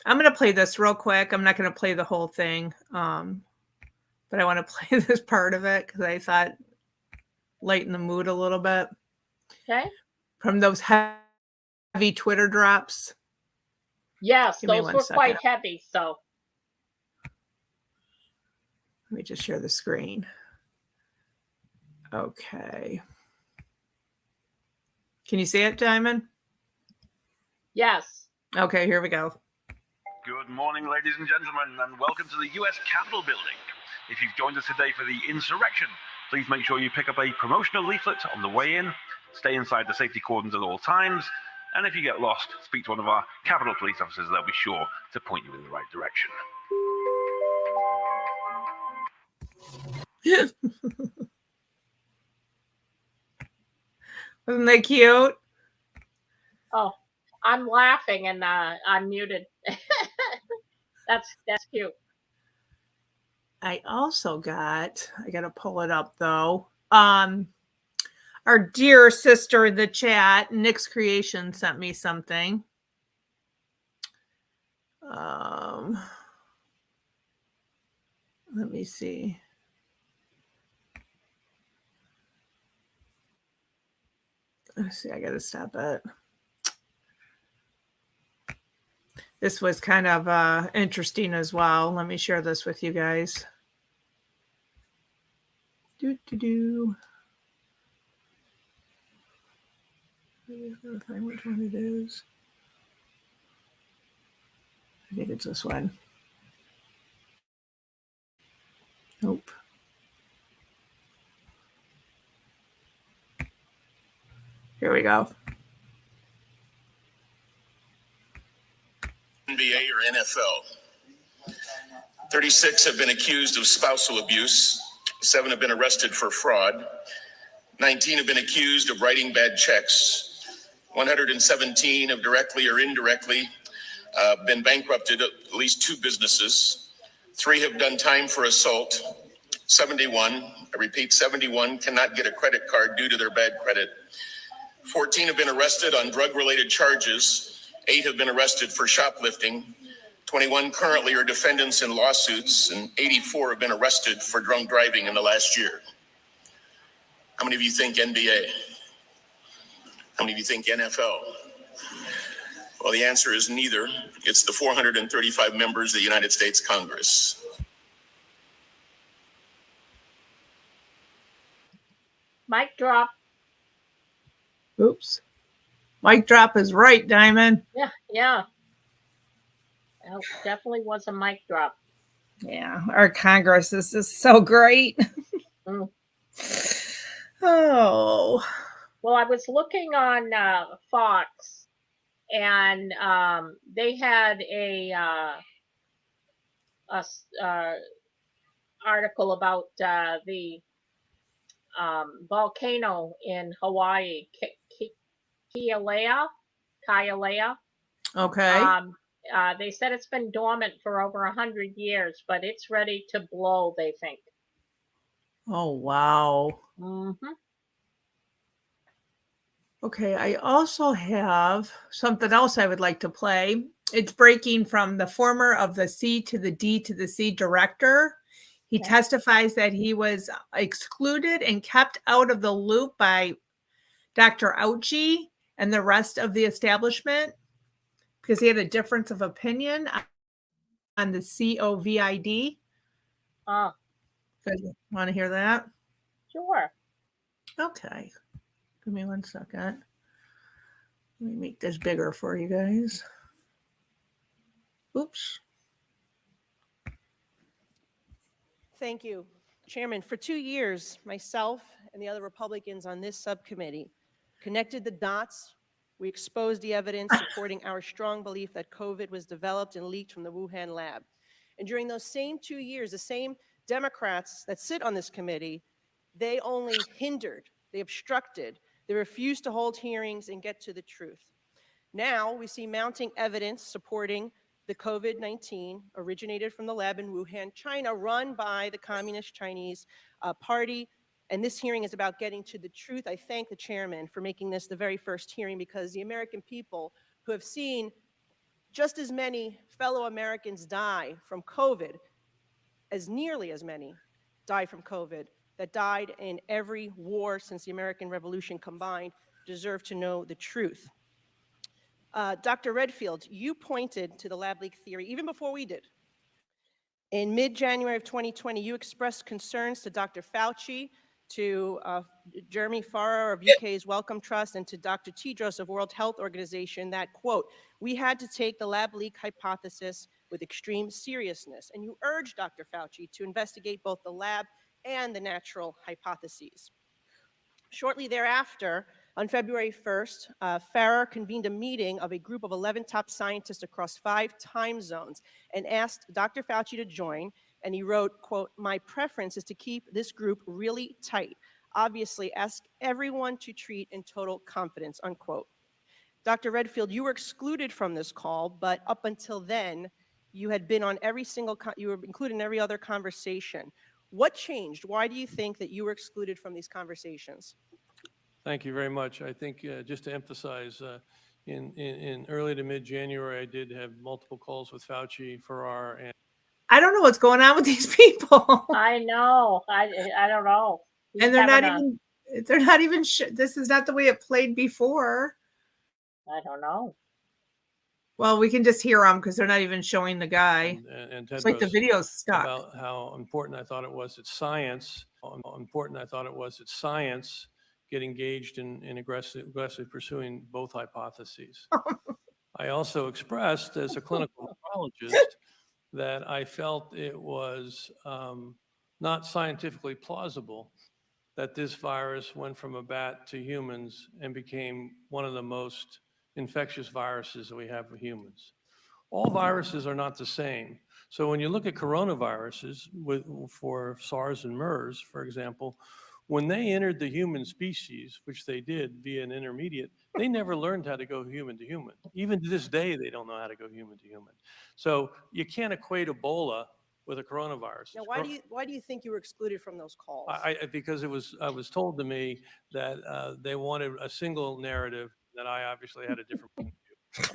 I'm going to play this real quick. I'm not going to play the whole thing. But I want to play this part of it because I thought lighten the mood a little bit. Okay. From those heavy Twitter drops. Yes, those were quite heavy. So let me just share the screen. Okay. Can you see it, Diamond? Yes. Okay, here we go. Good morning, ladies and gentlemen, and welcome to the U.S. Capitol building. If you've joined us today for the insurrection, please make sure you pick up a promotional leaflet on the way in, stay inside the safety cordons at all times, and if you get lost, speak to one of our Capitol police officers. They'll be sure to point you in the right direction. Wasn't that cute? Oh, I'm laughing and I'm muted. That's cute. I also I got to pull it up though. Our dear sister in the chat, Nick's Creation, sent me something. Let me see. Let's see, I got to stop it. This was kind of interesting as well. Let me share this with you guys. I gotta find which one it is. I think it's this one. Nope. Here we go. NBA or NFL. 36 have been accused of spousal abuse. 7 have been arrested for fraud. 19 have been accused of writing bad checks. 117 have directly or indirectly been bankrupted at least 2 businesses. 3 have done time for assault. 71, I repeat, 71 cannot get a credit card due to their bad credit. 14 have been arrested on drug-related charges. 8 have been arrested for shoplifting. 21 currently are defendants in lawsuits, and 84 have been arrested for drunk driving in the last year. How many of you think NBA? How many of you think NFL? Well, the answer is neither. It's the 435 members of the United States Congress. Mic drop. Oops. Mic drop is right, Diamond. Yeah. Well, definitely was a mic drop. Yeah, our Congress is just so great. Mm. Oh. Well, I was looking on Fox, and they had a article about the volcano in Hawaii, Kilauea. Okay. They said it's been dormant for over 100 years, but it's ready to blow, they think. Oh, wow. Mm-hmm. Okay, I also have something else I would like to play. It's breaking from the former of the C to the D to the C director. He testifies that he was excluded and kept out of the loop by Dr. Auchi and the rest of the establishment because he had a difference of opinion on the COVID. Oh. Want to hear that? Sure. Okay. Give me 1 second. Let me make this bigger for you guys. Oops. Thank you, Chairman. For 2 years, myself and the other Republicans on this subcommittee connected the dots. We exposed the evidence supporting our strong belief that COVID was developed and leaked from the Wuhan lab. And during those same 2 years, the same Democrats that sit on this committee, they only hindered, they obstructed, they refused to hold hearings and get to the truth. Now we see mounting evidence supporting the COVID-19 originated from the lab in Wuhan, China, run by the Communist Chinese Party. And this hearing is about getting to the truth. I thank the chairman for making this the very first hearing, because the American people who have seen just as many fellow Americans die from COVID, as nearly as many die from COVID, that died in every war since the American Revolution combined, deserve to know the truth. Dr. Redfield, you pointed to the lab leak theory even before we did. In mid-January of 2020, you expressed concerns to Dr. Fauci, to Jeremy Farrar of UK's Wellcome Trust, and to Dr. Tedros of World Health Organization that, quote, we had to take the lab leak hypothesis with extreme seriousness. And you urged Dr. Fauci to investigate both the lab and the natural hypotheses. Shortly thereafter, on February 1st, Farrar convened a meeting of a group of 11 top scientists across 5 time zones and asked Dr. Fauci to join. And he wrote, quote, my preference is to keep this group really tight. Obviously, ask everyone to treat in total confidence, unquote. Dr. Redfield, you were excluded from this call, but up until then, you had been on every single, you were included in every other conversation. What changed? Why do you think that you were excluded from these conversations? Thank you very much. I think just to emphasize, in early to mid-January, I did have multiple calls with Fauci, Farrar, and I don't know what's going on with these people. I know. I don't know. And they're not even, this is not the way it played before. I don't know. Well, we can just hear them because they're not even showing the guy. And it's like the video's stuck. About how important I thought it was that science, get engaged in aggressively pursuing both hypotheses. I also expressed as a clinical nephrologist that I felt it was not scientifically plausible that this virus went from a bat to humans and became one of the most infectious viruses that we have with humans. All viruses are not the same. So when you look at coronaviruses for SARS and MERS, for example, when they entered the human species, which they did via an intermediate, they never learned how to go human to human. Even to this day, they don't know how to go human to human. So you can't equate Ebola with a coronavirus. Now, why do you think you were excluded from those calls? Because it was told to me that they wanted a single narrative, that I obviously had a different point of view.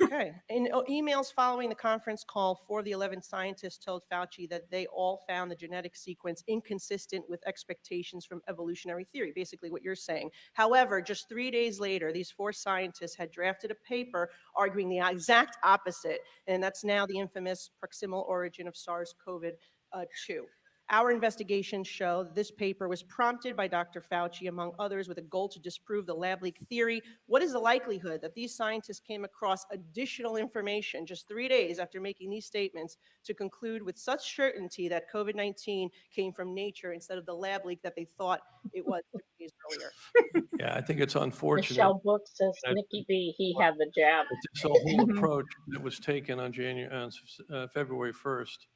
Okay. In emails following the conference call, 4 of the 11 scientists told Fauci that they all found the genetic sequence inconsistent with expectations from evolutionary theory, basically what you're saying. However, just 3 days later, these 4 scientists had drafted a paper arguing the exact opposite, and that's now the infamous proximal origin of SARS-CoV-2. Our investigations show that this paper was prompted by Dr. Fauci, among others, with a goal to disprove the lab leak theory. What is the likelihood that these scientists came across additional information just 3 days after making these statements to conclude with such certainty that COVID-19 came from nature instead of the lab leak that they thought it was 3 days earlier? Yeah, I think it's unfortunate. Michelle Book says Nikki B, he had the jab. This whole approach that was taken on February 1st,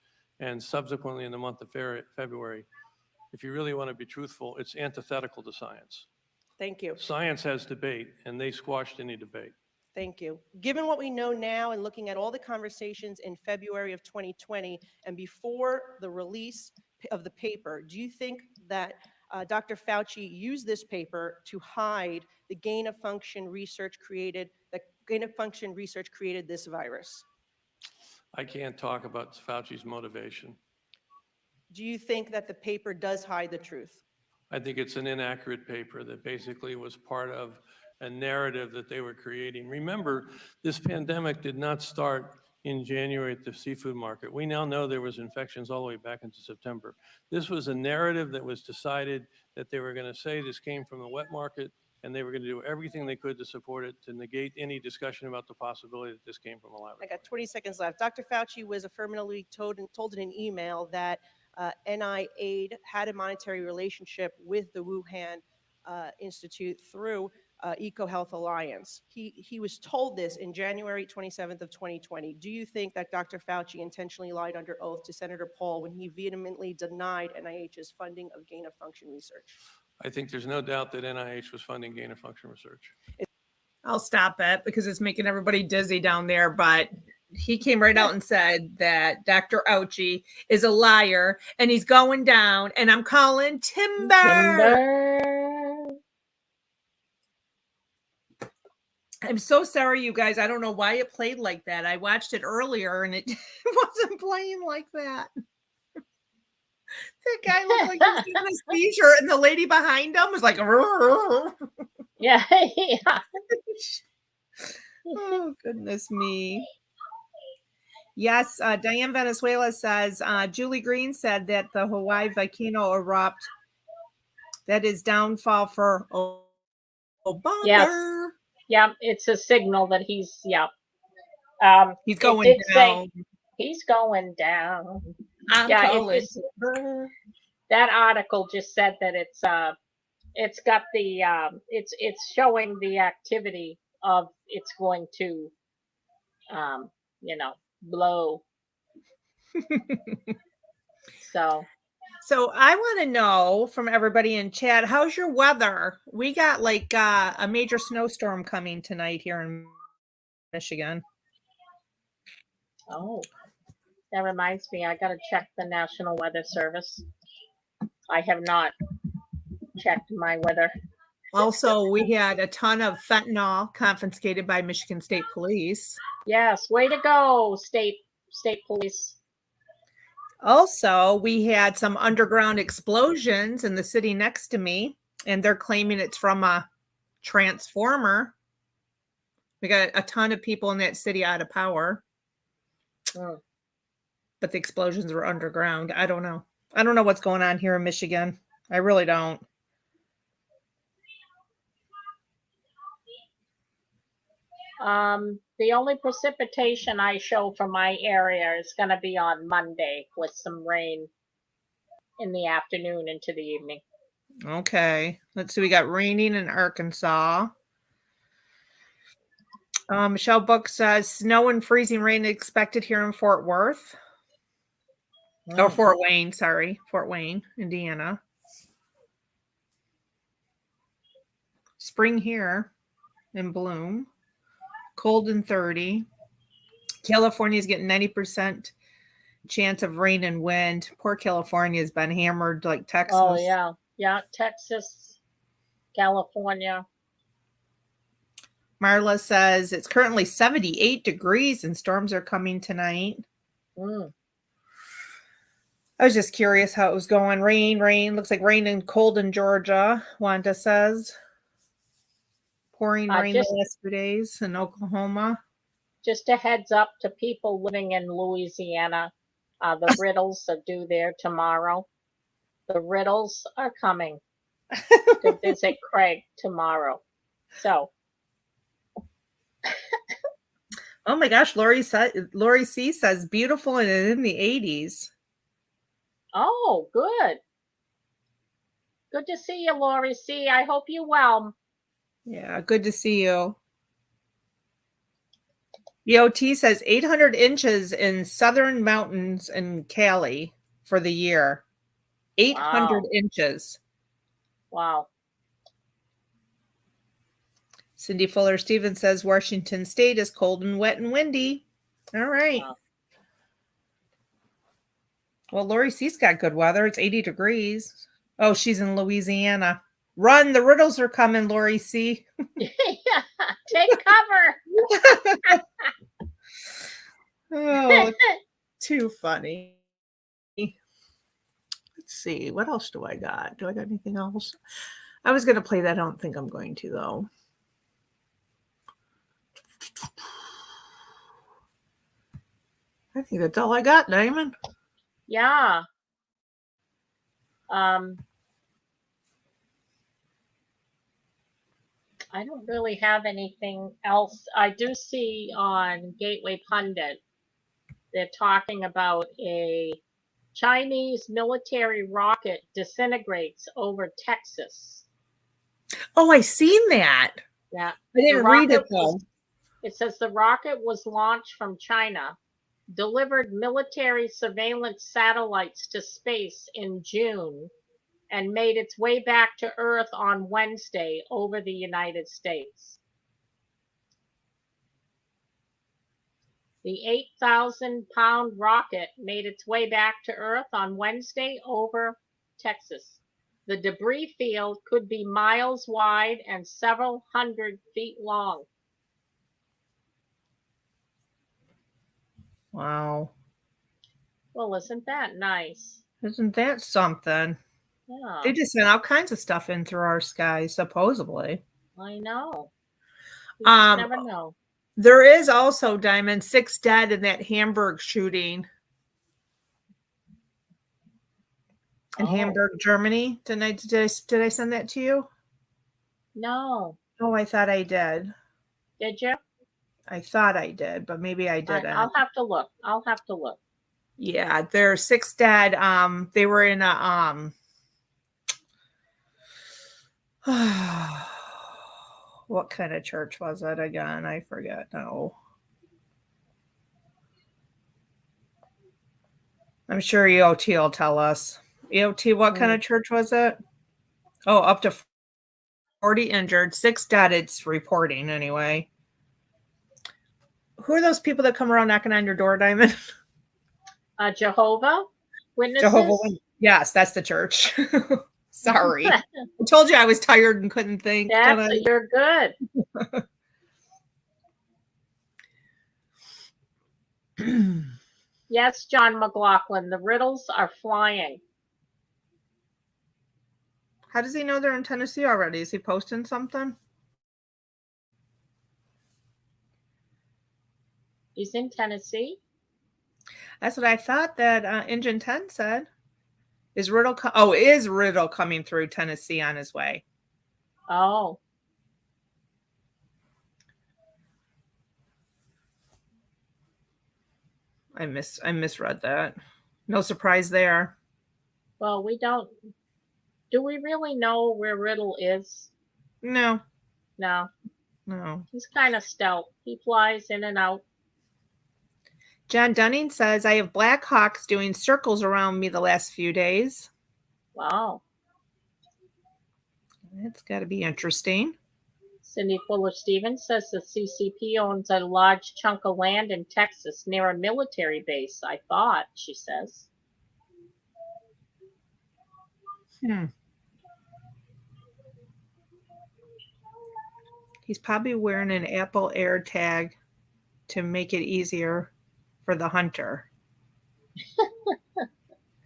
and subsequently in the month of February, if you really want to be truthful, it's antithetical to science. Thank you. Science has debate, and they squashed any debate. Thank you. Given what we know now and looking at all the conversations in February of 2020 and before the release of the paper, do you think that Dr. Fauci used this paper to hide the gain-of-function research created this virus? I can't talk about Fauci's motivation. Do you think that the paper does hide the truth? I think it's an inaccurate paper that basically was part of a narrative that they were creating. Remember, this pandemic did not start in January at the seafood market. We now know there was infections all the way back into September. This was a narrative that was decided that they were going to say this came from the wet market, and they were going to do everything they could to support it, to negate any discussion about the possibility that this came from a laboratory. I got 20 seconds left. Dr. Fauci was affirmatively told in an email that NIAID had a monetary relationship with the Wuhan Institute through EcoHealth Alliance. He was told this in January 27th of 2020. Do you think that Dr. Fauci intentionally lied under oath to Senator Paul when he vehemently denied NIH's funding of gain-of-function research? I think there's no doubt that NIH was funding gain-of-function research. I'll stop it because it's making everybody dizzy down there, but he came right out and said that Dr. Fauci is a liar and he's going down, and I'm calling timber. I'm so sorry, you guys. I don't know why it played like that. I watched it earlier and it wasn't playing like that. That guy looked like he was having a seizure, and the lady behind him was like, yeah. Oh, goodness me. Yes, Diane Venezuela says, Julie Green said that the Hawaii volcano erupt. That is downfall for Obama. Yes. Yeah, it's a signal that he's he's going down. He's going down. That article just said that it's got the it's showing the activity of it's going to blow. So I want to know from everybody in chat, how's your weather? We got like a major snowstorm coming tonight here in Michigan. Oh, that reminds me, I got to check the National Weather Service. I have not checked my weather. Also, we had a ton of fentanyl confiscated by Michigan State Police. Yes, way to go, state police. Also, we had some underground explosions in the city next to me, and they're claiming it's from a transformer. We got a ton of people in that city out of power. Oh. But the explosions were underground. I don't know. I don't know what's going on here in Michigan. I really don't. The only precipitation I show for my area is going to be on Monday with some rain in the afternoon into the evening. Okay. Let's see. We got raining in Arkansas. Michelle Book says snow and freezing rain expected here in Fort Worth. Or Fort Wayne, sorry. Fort Wayne, Indiana. Spring here in bloom. Cold and 30. California is getting 90% Chance of rain and wind. Poor California's been hammered like Texas. Oh, yeah. Yeah, Texas, California. Marla says it's currently 78 degrees and storms are coming tonight. Mm. I was just curious how it was going. Rain. Looks like rain and cold in Georgia, Wanda says. Pouring rain the last few days in Oklahoma. Just a heads up to people living in Louisiana. The Riddles are due there tomorrow. The Riddles are coming to visit Craig tomorrow. So. Oh my gosh, Lori C says beautiful and in the 80s. Oh, good. Good to see you, Lori C. I hope you're well. Yeah, good to see you. EOT says 800 inches in southern mountains in Cali for the year. 800 inches. Wow. Cindy Fuller Stevens says Washington State is cold and wet and windy. All right. Wow. Well, Lori C's got good weather. It's 80 degrees. Oh, she's in Louisiana. Run, the Riddles are coming, Lori C. Yeah, take cover. Oh, too funny. Let's see. What else do I got? Do I got anything else? I was going to play that. I don't think I'm going to, though. I think that's all I got, Diamond. Yeah. I don't really have anything else. I do see on Gateway Pundit, they're talking about a Chinese military rocket disintegrates over Texas. Oh, I seen that. Yeah. I didn't read it, though. It says the rocket was launched from China, delivered military surveillance satellites to space in June, and made its way back to Earth on Wednesday over the United States. The 8,000-pound rocket made its way back to Earth on Wednesday over Texas. The debris field could be miles wide and several hundred feet long. Wow. Well, isn't that nice? Isn't that something? Yeah. They just sent all kinds of stuff in through our skies, supposedly. I know. You just never know. There is also, Diamond, 6 dead in that Hamburg shooting. In Hamburg, Germany. Did I send that to you? No. Oh, I thought I did. Did you? I thought I did, but maybe I didn't. I'll have to look. Yeah, there are 6 dead. They were in a what kind of church was it again? I forget. No. I'm sure EOT will tell us. EOT, what kind of church was it? Oh, up to 40 injured, 6 dead, it's reporting anyway. Who are those people that come around knocking on your door, Diamond? Jehovah Witnesses? Jehovah Witnesses. Yes, that's the church. Sorry. I told you I was tired and couldn't think. You're good. Yes, John McLaughlin, the Riddles are flying. How does he know they're in Tennessee already? Is he posting something? He's in Tennessee? That's what I thought that Engine 10 said. Is Riddle coming through Tennessee on his way? Oh. I misread that. No surprise there. Well, do we really know where Riddle is? No. No. No. He's kind of stealth. He flies in and out. John Dunning says, I have Black Hawks doing circles around me the last few days. Wow. It's got to be interesting. Cindy Fuller Stevens says the CCP owns a large chunk of land in Texas near a military base, I thought, she says. He's probably wearing an Apple AirTag to make it easier for the hunter.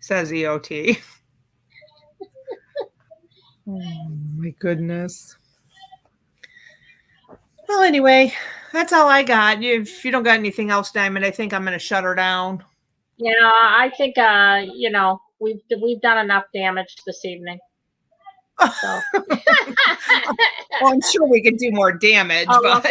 Says EOT. Oh my goodness. Well, anyway, that's all I got. If you don't got anything else, Diamond, I think I'm going to shut her down. Yeah, I think you know, we've done enough damage this evening. So. Well, I'm sure we could do more damage, but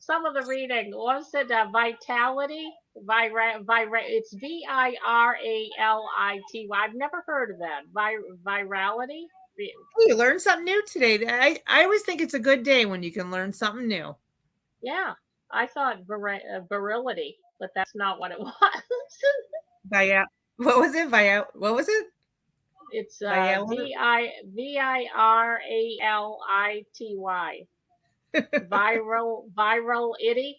some of the reading was it vitality? It's VIRALITY. I've never heard of that. Virality. You learned something new today. I always think it's a good day when you can learn something new. Yeah, I thought virility, but that's not what it was. What was it? What was it? It's VIRALITY. Viral-itty.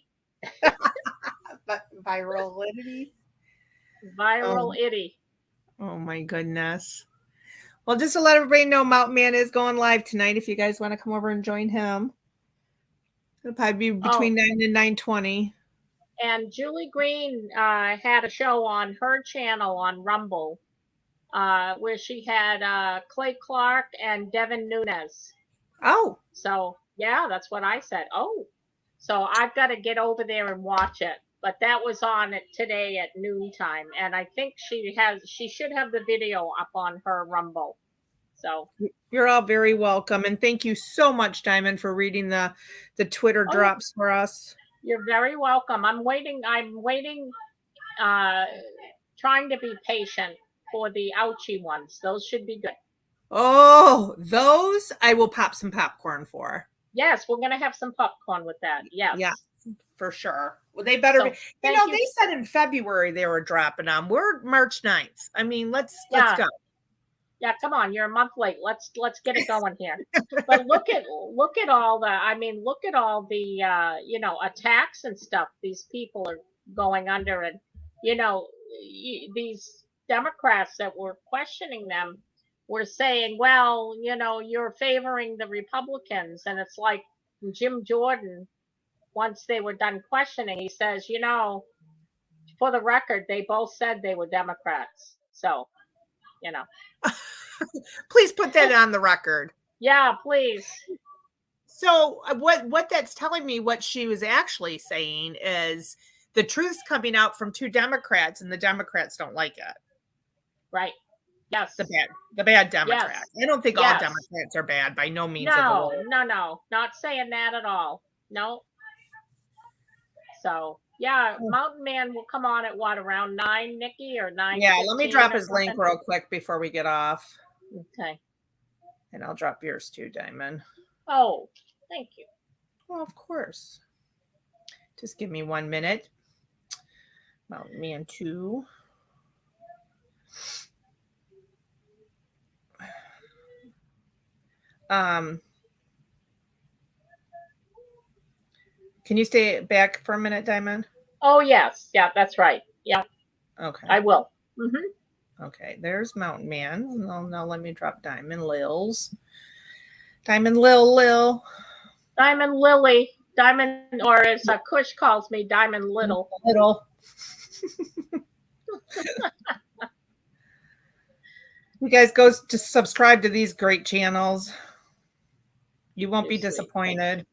Virality. Viral-itty. Oh my goodness. Well, just to let everybody know, Mountain Man is going live tonight. If you guys want to come over and join him, it'll probably be between 9 and 9:20. And Julie Green had a show on her channel on Rumble where she had Clay Clark and Devin Nunes. Oh. So, yeah, that's what I said. Oh. So I've got to get over there and watch it. But that was on it today at noontime. And I think she should have the video up on her Rumble. So you're all very welcome. And thank you so much, Diamond, for reading the Twitter drops for us. You're very welcome. I'm waiting, trying to be patient for the ouchie ones. Those should be good. Oh, those I will pop some popcorn for. Yes, we're going to have some popcorn with that. Yes. Yeah, for sure. Well, they better be. You know, they said in February they were dropping them. We're March 9th. I mean, let's go. Yeah, come on. You're a month late. Let's get it going here. But look at all the you know, attacks and stuff these people are going under, and you know, these Democrats that were questioning them were saying, well, you know, you're favoring the Republicans, and it's like Jim Jordan, once they were done questioning, he says, you know, for the record, they both said they were Democrats. So, you know. Please put that on the record. Yeah, please. So what that's telling me, what she was actually saying is the truth's coming out from two Democrats, and the Democrats don't like it. Right. Yes. The bad Democrats. Yes. I don't think all Democrats are bad by no means. No, not saying that at all. No. So yeah, Mountain Man will come on at what, around 9, Nikki, or 9? Yeah, let me drop his link real quick before we get off. Okay. And I'll drop yours too, Diamond. Oh, thank you. Well, of course. Just give me 1 minute. Mountain Man 2. Can you stay back for a minute, Diamond? Oh, yes. Yeah, that's right. Yeah. Okay. I will. Mm-hmm. Okay, there's Mountain Man. Now let me drop Diamond Lil's. Diamond Lil. Diamond Lily. Diamond, or as Kush calls me, Diamond Little. You guys go to subscribe to these great channels. You won't be disappointed.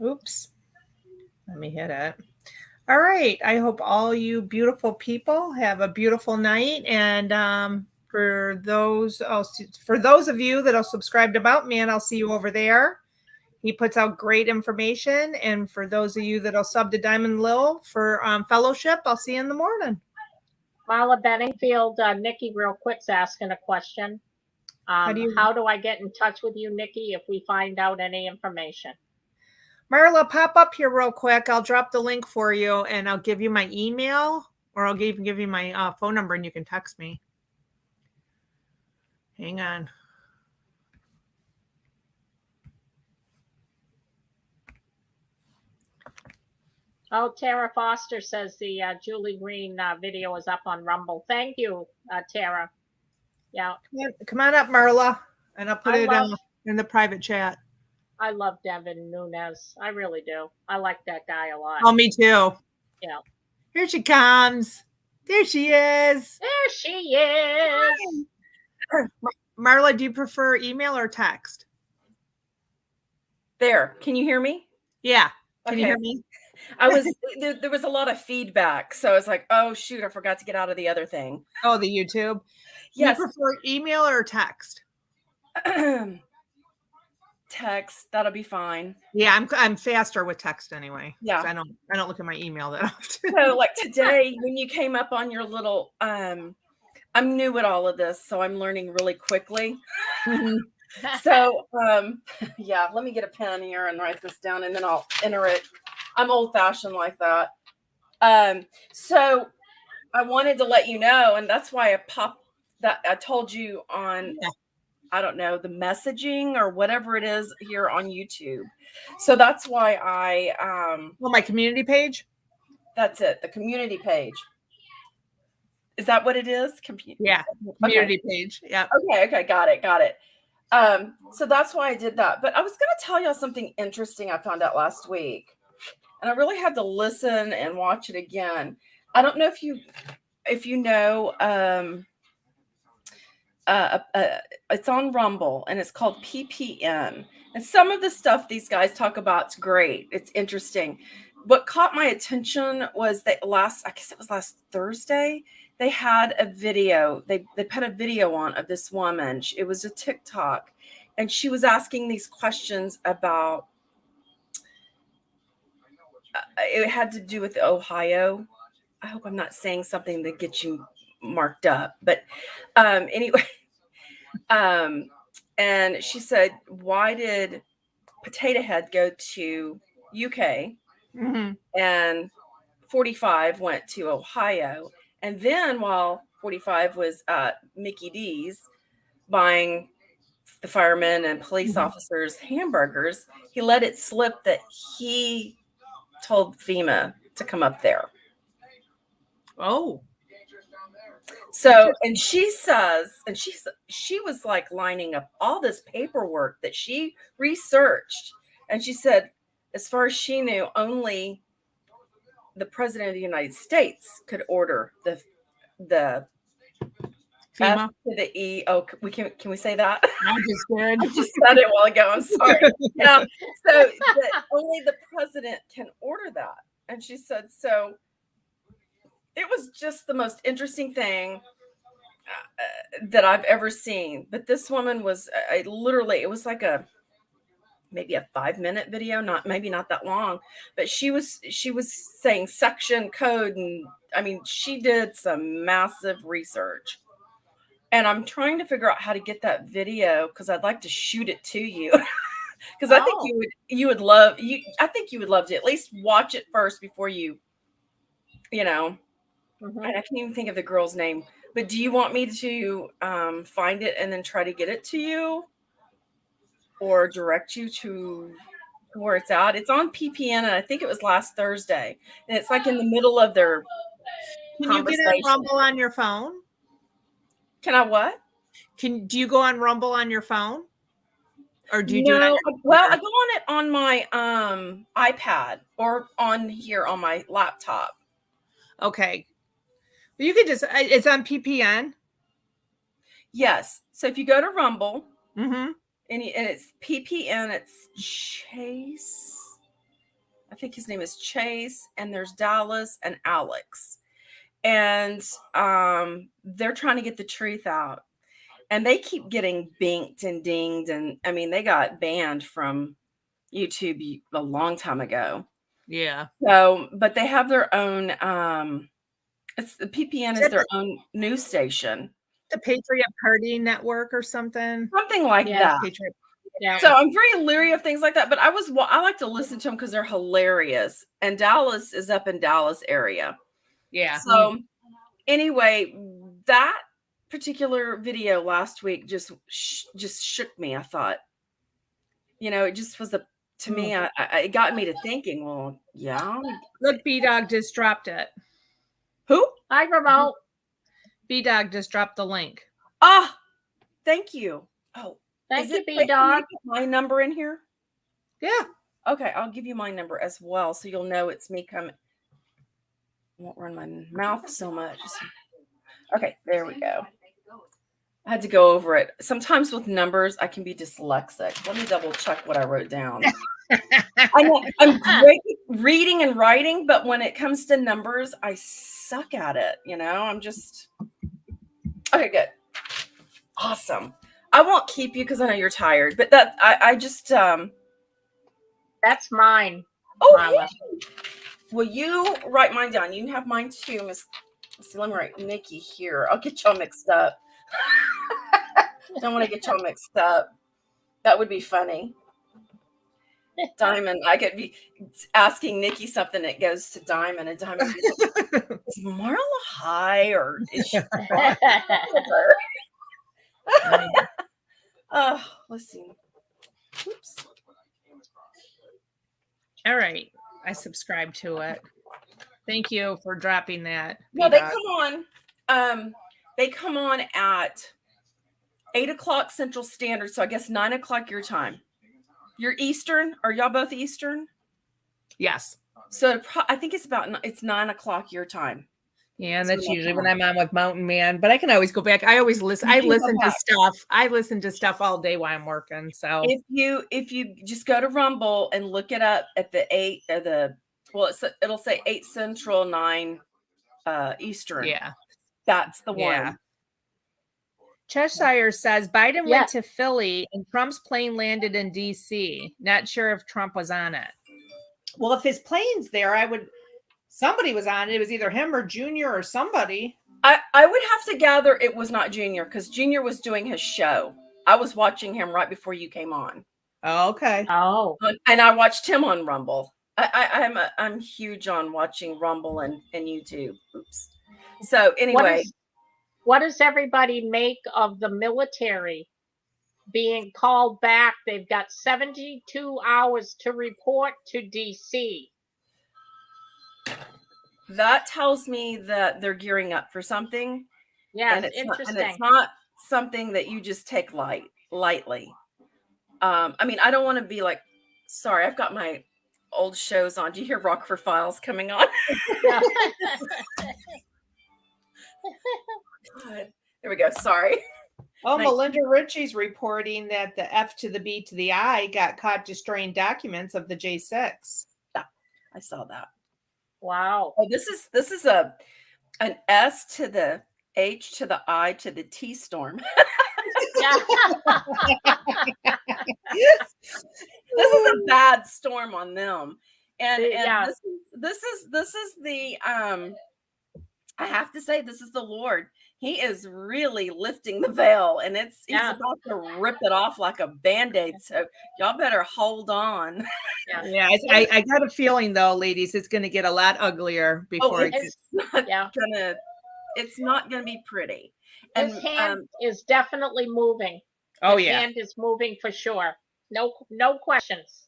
Oops. Let me hit it. All right. I hope all you beautiful people have a beautiful night. And for those of you that'll subscribe to Mountain Man, I'll see you over there. He puts out great information. And for those of you that'll sub to Diamond Lil for fellowship, I'll see you in the morning. Marla Benningfield, Nikki, real quick's asking a question. How do I get in touch with you, Nikki, if we find out any information? Marla, pop up here real quick. I'll drop the link for you, and I'll give you my email, or I'll give you my phone number, and you can text me. Hang on. Oh, Tara Foster says the Julie Green video is up on Rumble. Thank you, Tara. Yeah. Come on up, Marla, and I'll put it in the private chat. I love Devin Nunes. I really do. I like that guy a lot. Oh, me too. Yeah. Here she comes. There she is. There she is. Marla, do you prefer email or text? There. Can you hear me? Yeah. Can you hear me? I was there was a lot of feedback, so I was like, oh shoot, I forgot to get out of the other thing. Oh, the YouTube. Yes. Do you prefer email or text? Text, that'll be fine. Yeah, I'm faster with text anyway. Yeah. I don't look at my email that often. So like today when you came up on your little I'm new at all of this, so I'm learning really quickly. So yeah, let me get a pen here and write this down and then I'll enter it. I'm old fashioned like that. So I wanted to let you know, and that's why I told you on I don't know, the messaging or whatever it is here on YouTube. So that's why well, my community page. That's it, the community page. Is that what it is? Yeah, community page. Yeah. Okay, got it. So that's why I did that. But I was going to tell y'all something interesting I found out last week. And I really had to listen and watch it again. I don't know if you know, it's on Rumble and it's called PPN. And some of the stuff these guys talk about is great. It's interesting. What caught my attention was that I guess it was last Thursday, they had a video. They put a video on of this woman. It was a TikTok. And she was asking these questions about, it had to do with Ohio. I hope I'm not saying something that gets you marked up. But anyway, and she said, why did Potato Head go to UK and 45 went to Ohio? And then while 45 was at Mickey D's buying the firemen and police officers hamburgers, he let it slip that he told FEMA to come up there. Oh. So, and she says, and she was like lining up all this paperwork that she researched. And she said, as far as she knew, only the president of the United States could order the FEMA. F to the E. Oh, can we say that? I just did. I just said it a while ago. I'm sorry. Yeah. So only the president can order that. And she said, so it was just the most interesting thing that I've ever seen. But this woman was literally, it was like maybe a 5-minute video, maybe not that long, but she was saying section code. And I mean, she did some massive research. And I'm trying to figure out how to get that video because I'd like to shoot it to you. Because I think you would love I think you would love to at least watch it first before you know. I can't even think of the girl's name. But do you want me to find it and then try to get it to you, or direct you to where it's at? It's on PPN, and I think it was last Thursday, and it's like in the middle of their. Can you get on Rumble on your phone? Can I what? Do you go on Rumble on your phone? Or do you do it I go on it on my iPad or on here on my laptop. Okay. You could just, it's on PPN. Yes. So if you go to Rumble and it's PPN, it's Chase. I think his name is Chase, and there's Dallas and Alex. And they're trying to get the truth out. And they keep getting binked and dinged. And I mean, they got banned from YouTube a long time ago. Yeah. So, but they have their own, it's the PPN is their own news station. The Patriot Party Network or something. Something like that. Yeah. So I'm very leery of things like that, but I like to listen to them because they're hilarious. And Dallas is up in Dallas area. Yeah. So anyway, that particular video last week just shook me. I thought, it just was to me, it got me to thinking, well, yeah. Look, B-Dog just dropped it. Who? Hi, remote. B-Dog just dropped the link. Ah, thank you. Oh, thank you, B-Dog. B-Dog. My number in here? Yeah. Okay, I'll give you my number as well, so you'll know it's me coming. I won't run my mouth so much. Okay, there we go. I had to go over it. Sometimes with numbers, I can be dyslexic. Let me double check what I wrote down. I know I'm great at reading and writing, but when it comes to numbers, I suck at it. I'm just okay. Good, awesome. I won't keep you because I know you're tired, but I just that's mine. Oh, hey. Will you write mine down? You can have mine too, Miss. See, let me write Nikki here. I'll get y'all mixed up. Don't want to get y'all mixed up. That would be funny. Diamond, I could be asking Nikki something that goes to Diamond, and Diamond is Marla high or is she? Let's see. Oops. All right, I subscribe to it. Thank you for dropping that. No, they come on at 8 o'clock Central Standard, so I guess 9 o'clock your time. You're Eastern. Are y'all both Eastern? Yes. So I think it's 9 o'clock your time. Yeah, and that's usually when I'm on with Mountain Man, but I can always go back. I always listen. I listen to stuff. I listen to stuff all day while I'm working. So if you just go to Rumble and look it up at the 8 or it'll say 8 Central, 9 Eastern. Yeah, that's the one. Cheshire says Biden went to Philly and Trump's plane landed in DC. Not sure if Trump was on it. Well, if his plane's there, somebody was on it. It was either him or Junior or somebody. I would have to gather it was not Junior because Junior was doing his show. I was watching him right before you came on. Oh, okay. Oh. And I watched him on Rumble. I'm huge on watching Rumble and YouTube. Oops. So anyway. What does everybody make of the military being called back? They've got 72 hours to report to DC. That tells me that they're gearing up for something. Yeah, it's interesting. And it's not something that you just take lightly. I mean, I don't want to be like, sorry, I've got my old shows on. Do you hear Rockford Files coming on? God. There we go. Sorry. Oh, Melinda Ritchie's reporting that the F to the B to the I got caught destroying documents of the J6. Yeah, I saw that. Wow. Oh, this is an S to the H to the I to the T storm. This is a bad storm on them. And this is the I have to say, this is the Lord. He is really lifting the veil, and he's about to rip it off like a Band-Aid. So y'all better hold on. Yeah, I got a feeling though, ladies, it's going to get a lot uglier before it's not gonna be pretty. And his hand is definitely moving. Oh, his hand is moving for sure. No questions.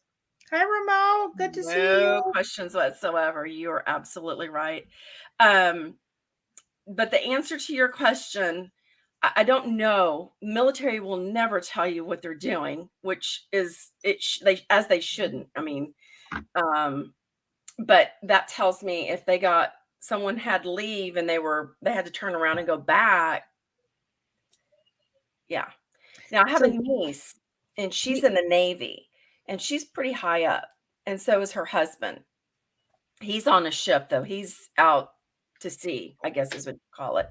Hi, Ramo. Good to see you. No questions whatsoever. You are absolutely right. But the answer to your question, I don't know. Military will never tell you what they're doing, which is as they shouldn't. I mean, but that tells me if someone had leave and they had to turn around and go back. Yeah. Now I have a niece and she's in the Navy and she's pretty high up. And so is her husband. He's on a ship though. He's out to sea, I guess is what you call it.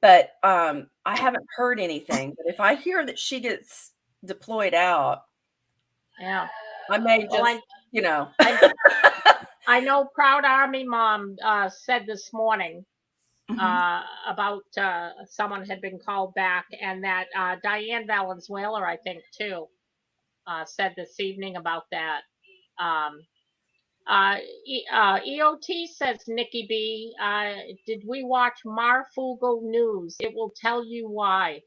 But I haven't heard anything. But if I hear that she gets deployed out, yeah, I may just, I know Proud Army Mom said this morning about someone had been called back, and that Diane Valenzuela, I think, too, said this evening about that. EOT says, Nikki B, did we watch Marfugel News? It will tell you why.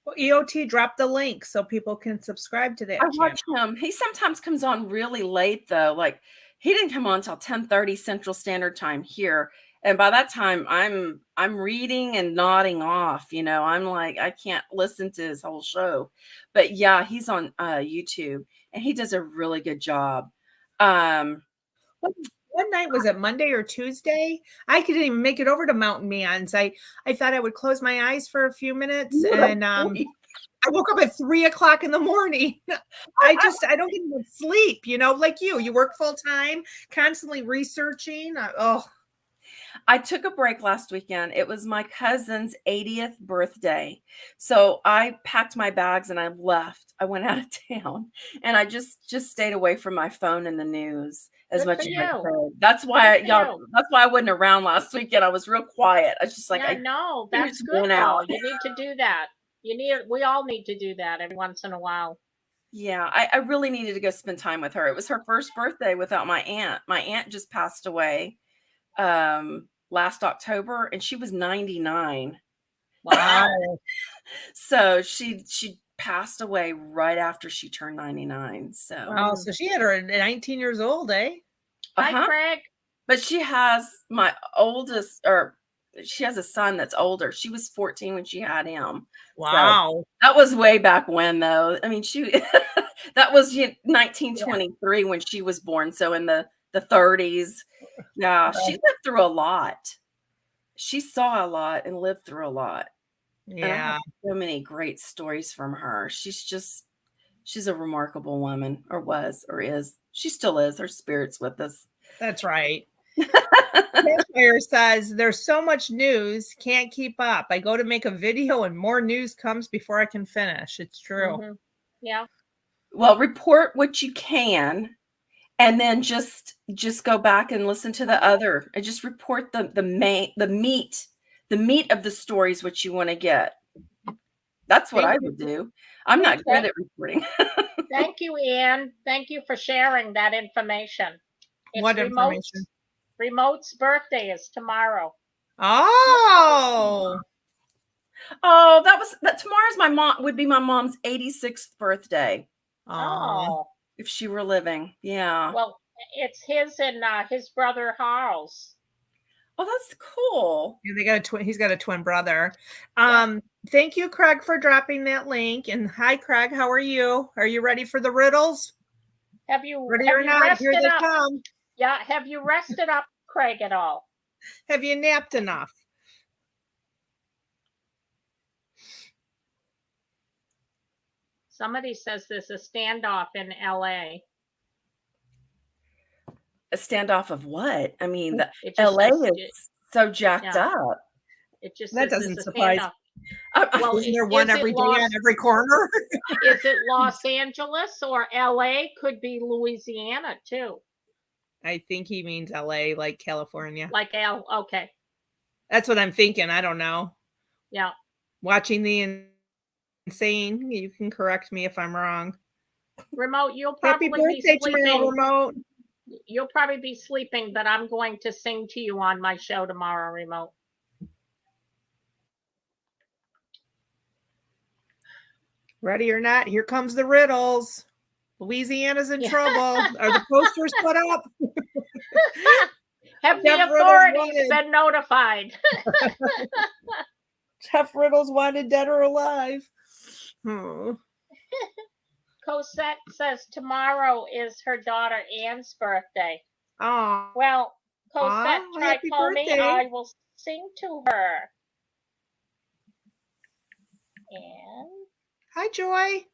Well, EOT dropped the link so people can subscribe to that I channel. watch him. He sometimes comes on really late though. Like he didn't come on until 10:30 Central Standard Time here. And by that time I'm reading and nodding off, you know. I'm like, I can't listen to his whole show. But yeah, he's on YouTube and he does a really good job. What night was it? Monday or Tuesday? I couldn't even make it over to Mountain Man's. I thought I would close my eyes for a few minutes, and I woke up at 3:00 in the morning. I don't get enough sleep, you know, like you work full time, constantly researching. I took a break last weekend. It was my cousin's 80th birthday. So I packed my bags and I left. I went out of town and I just stayed away from my phone and the news as much as I could. That's why that's why I wasn't around last weekend. I was real quiet. I was just like, yeah, no, that's good though. You need to do that. We all need to do that every once in a while. Yeah, I really needed to go spend time with her. It was her first birthday without my aunt. My aunt just passed away last October and she was 99. Wow. So she passed away right after she turned 99. So wow, so she had her at 19 years old, eh? Hi, Craig. But she has my oldest, or she has a son that's older. She was 14 when she had him. Wow. So that was way back when though. I mean, that was 1923 when she was born. So in the 30s. Yeah, she lived through a lot. She saw a lot and lived through a lot. Yeah. And I have so many great stories from her. She's a remarkable woman, or was, or is. She still is. Her spirit's with us. That's right. Sapphire says, there's so much news, can't keep up. I go to make a video and more news comes before I can finish. It's true. Mm-hmm. Yeah. Well, report what you can. And then just go back and listen to the other and just report the meat of the stories, what you want to get. That's what I would do. I'm not good at reporting. Thank you, Ann. Thank you for sharing that information. What information? Remote's birthday is tomorrow. Oh, tomorrow's would be my mom's 86th birthday. Oh. If she were living. Yeah. Well, it's his and his brother Harl's. Oh, that's cool. Yeah, they got a twin. He's got a twin brother. Thank you, Craig, for dropping that link. And hi, Craig. How are you? Are you ready for the riddles? Have you ready or not? Here they come. Yeah. Have you rested up, Craig, at all? Have you napped enough? Somebody says there's a standoff in LA. A standoff of what? I mean, LA is so jacked up. It just that doesn't surprise me. Well, isn't there one every day on every corner? Is it Los Angeles or LA? Could be Louisiana too. I think he means LA, like California. Okay. That's what I'm thinking. I don't know. Yeah. Watching the Insane, you can correct me if I'm wrong. Remote, you'll probably be sleeping. Remote. You'll probably be sleeping, but I'm going to sing to you on my show tomorrow, Remote. Ready or not, here comes the riddles. Louisiana's in trouble. Are the posters put up? Have the authorities been notified? Jeff Riddles wanted dead or alive. Cosette says tomorrow is her daughter Ann's birthday. Oh. Well, Cosette, try call me. I will sing to her. And hi, Joy.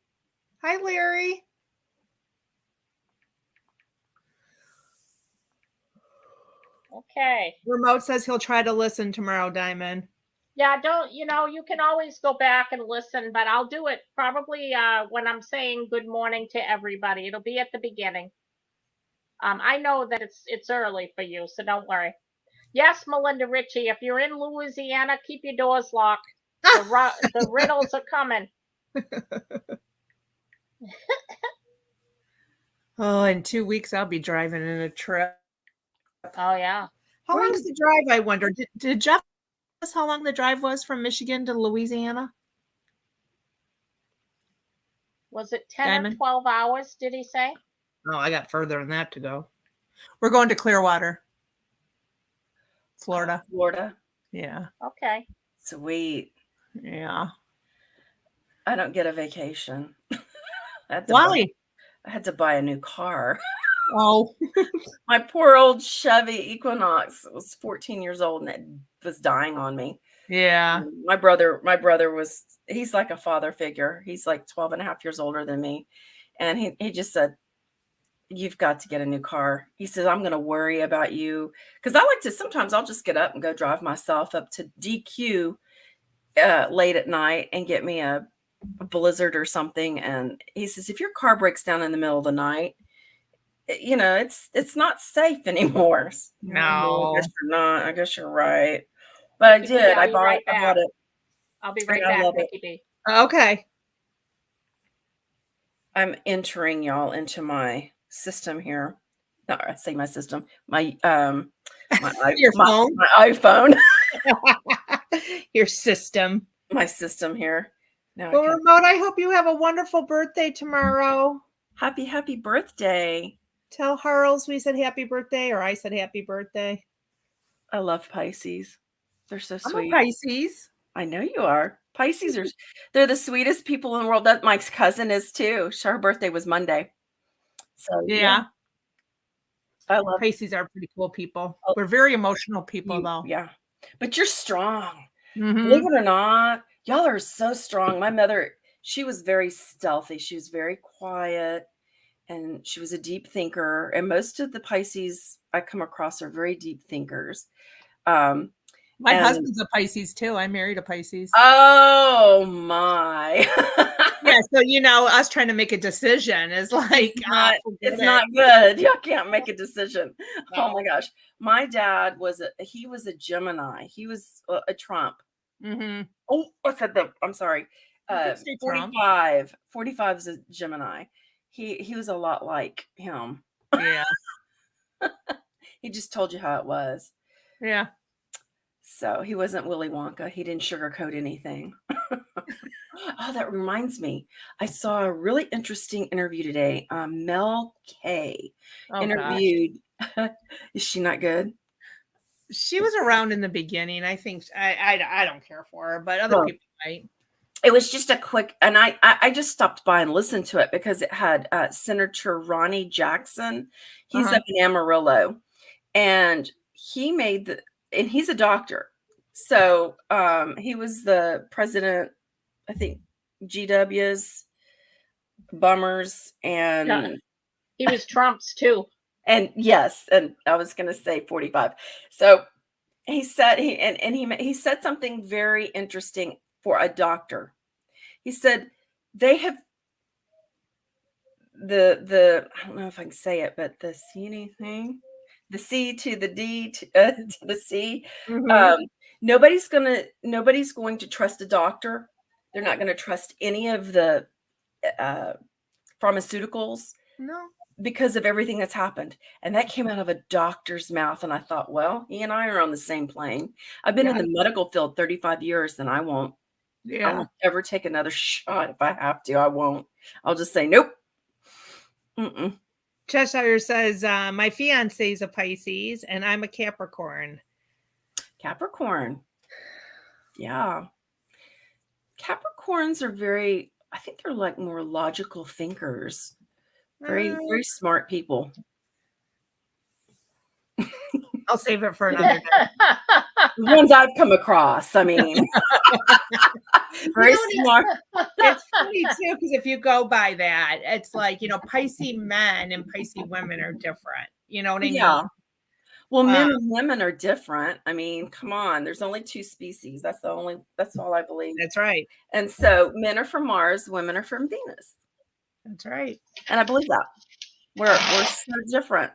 Hi, Larry. Okay. Remote says he'll try to listen tomorrow, Diamond. Yeah, you can always go back and listen, but I'll do it probably when I'm saying good morning to everybody. It'll be at the beginning. I know that it's early for you, so don't worry. Yes, Melinda Ritchie, if you're in Louisiana, keep your doors locked. The riddles are coming. Oh, in 2 weeks, I'll be driving in a trip. Oh, yeah. How long is the drive, I wonder? Did Jeff tell us how long the drive was from Michigan to Louisiana? Was it 10 Diamond? or 12 hours, did he say? Oh, I got further than that to go. We're going to Clearwater, Florida. Florida. Yeah. Okay. Sweet. Yeah. I don't get a vacation. Why? I had to buy a new car. Oh. My poor old Chevy Equinox was 14 years old and it was dying on me. Yeah. My brother he's like a father figure. He's like 12 and a half years older than me. And he just said, you've got to get a new car. He says, I'm going to worry about you. Because I like to, sometimes I'll just get up and go drive myself up to DQ late at night and get me a Blizzard or something. And he says, if your car breaks down in the middle of the night, you know, it's not safe anymore. No. I guess you're not. I guess you're right. But I did. I bought it. I'll be right And I back, love it. Nikki B. Okay. I'm entering y'all into my system here. No, I say my system. My Your phone? my iPhone. Your system. My system here. Now Well, Remote, I hope you have a wonderful birthday tomorrow. Happy birthday. Tell Harles we said happy birthday, or I said happy birthday. I love Pisces. They're so sweet. I'm a Pisces. I know you are. Pisces they're the sweetest people in the world. That Mike's cousin is too. Her birthday was Monday. So yeah. I love Pisces are pretty cool people. We're very emotional people though. Yeah. But you're strong. Mm-hmm. Believe it or not, y'all are so strong. My mother, she was very stealthy. She was very quiet and she was a deep thinker. And most of the Pisces I come across are very deep thinkers. My husband's a Pisces too. I married a Pisces. Oh my. Yeah, so you know, us trying to make a decision is like it's not good. Y'all can't make a decision. No. Oh my gosh. My dad was a Gemini. He was a Trump. Mm-hmm. Oh, I said I'm sorry. 45. 45 is a Gemini. He was a lot like him. Yeah. He just told you how it was. Yeah. So he wasn't Willy Wonka. He didn't sugarcoat anything. Oh, that reminds me. I saw a really interesting interview today. Mel K interviewed. Is she not good? She was around in the beginning. I think I don't care for her, but other people might. It was just a quick, and I just stopped by and listened to it because it had Senator Ronnie Jackson. He's up in Amarillo, and and he's a doctor. So he was the president, I think, GW's, Bummers, and Yeah. He was Trump's too. And yes, and I was going to say 45. So he said he said something very interesting for a doctor. He said they have the I don't know if I can say it, but the C thing, the C to the D to the C. Mm-hmm. Nobody's going to trust a doctor. They're not going to trust any of the pharmaceuticals. No. Because of everything that's happened. And that came out of a doctor's mouth. And I thought, well, he and I are on the same plane. I've been in the medical field 35 years and I won't ever take another shot. If I have to, I won't. I'll just say, nope. Mm-mm. Cheshire says, my fiance is a Pisces and I'm a Capricorn. Capricorn. Yeah. Capricorns are I think they're like more logical thinkers. Very, very smart people. I'll save it for another day. The ones I've come across. I mean, very smart. It's funny too, because if you go by that, it's like, you know, Pisces men and Pisces women are different. You know what I mean? Yeah. Well, men and women are different. I mean, come on. There's only two species. That's all I believe. That's right. And so men are from Mars, women are from Venus. That's right. And I believe that. We're so different.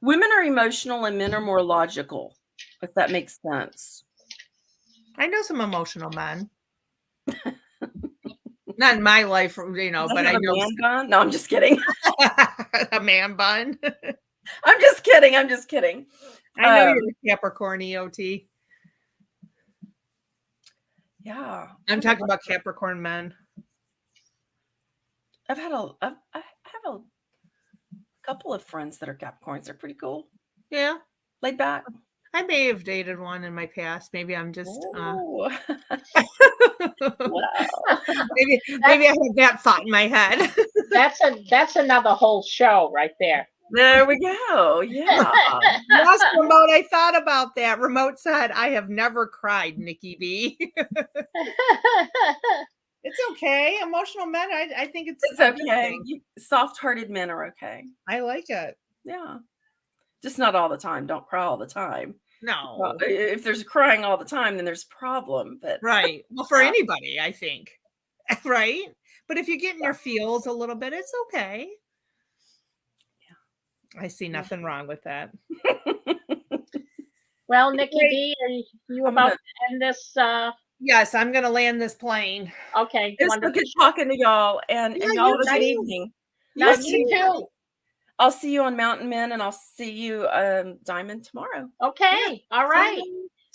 Women are emotional and men are more logical, if that makes sense. I know some emotional men. Not in my life, you know, but I know. Man bun? No, I'm just kidding. A man bun. I'm just kidding. I know you're a Capricorn EOT. Yeah. I'm talking about Capricorn men. I have a couple of friends that are Capricorns. They're pretty cool. Yeah. Laid back. I may have dated one in my past. Maybe I'm just Wow. maybe I have that thought in my head. That's another whole show right there. There we go. Yeah. Yes, Remote, I thought about that. Remote said, I have never cried, Nikki B. It's okay. Emotional men, I think it's okay. Soft-hearted men are okay. I like it. Yeah. Just not all the time. Don't cry all the time. No. Well, if there's crying all the time, then there's a problem. But right. Well, for anybody, I think. Right? But if you get in your feels a little bit, it's okay. I see nothing wrong with that. Well, Nikki B, are you about to end this? Yes, I'm going to land this plane. Okay. It's so good talking to y'all, and y'all have a good evening. You too. I'll see you on Mountain Men, and I'll see you, Diamond, tomorrow. Okay. Yeah. All right.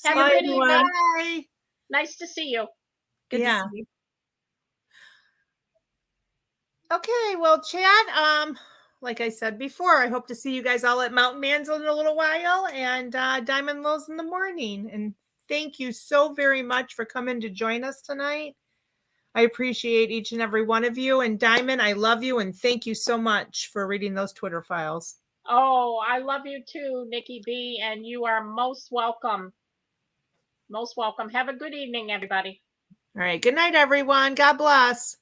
Have a good evening. Bye. Nice to see you. Good to see you. Okay, well, Chad, like I said before, I hope to see you guys all at Mountain Man's in a little while and Diamond Lows in the morning. And thank you so very much for coming to join us tonight. I appreciate each and every one of you. And Diamond, I love you. And thank you so much for reading those Twitter files. Oh, I love you too, Nikki B. And you are most welcome. Most welcome. Have a good evening, everybody. All right. Good night, everyone. God bless.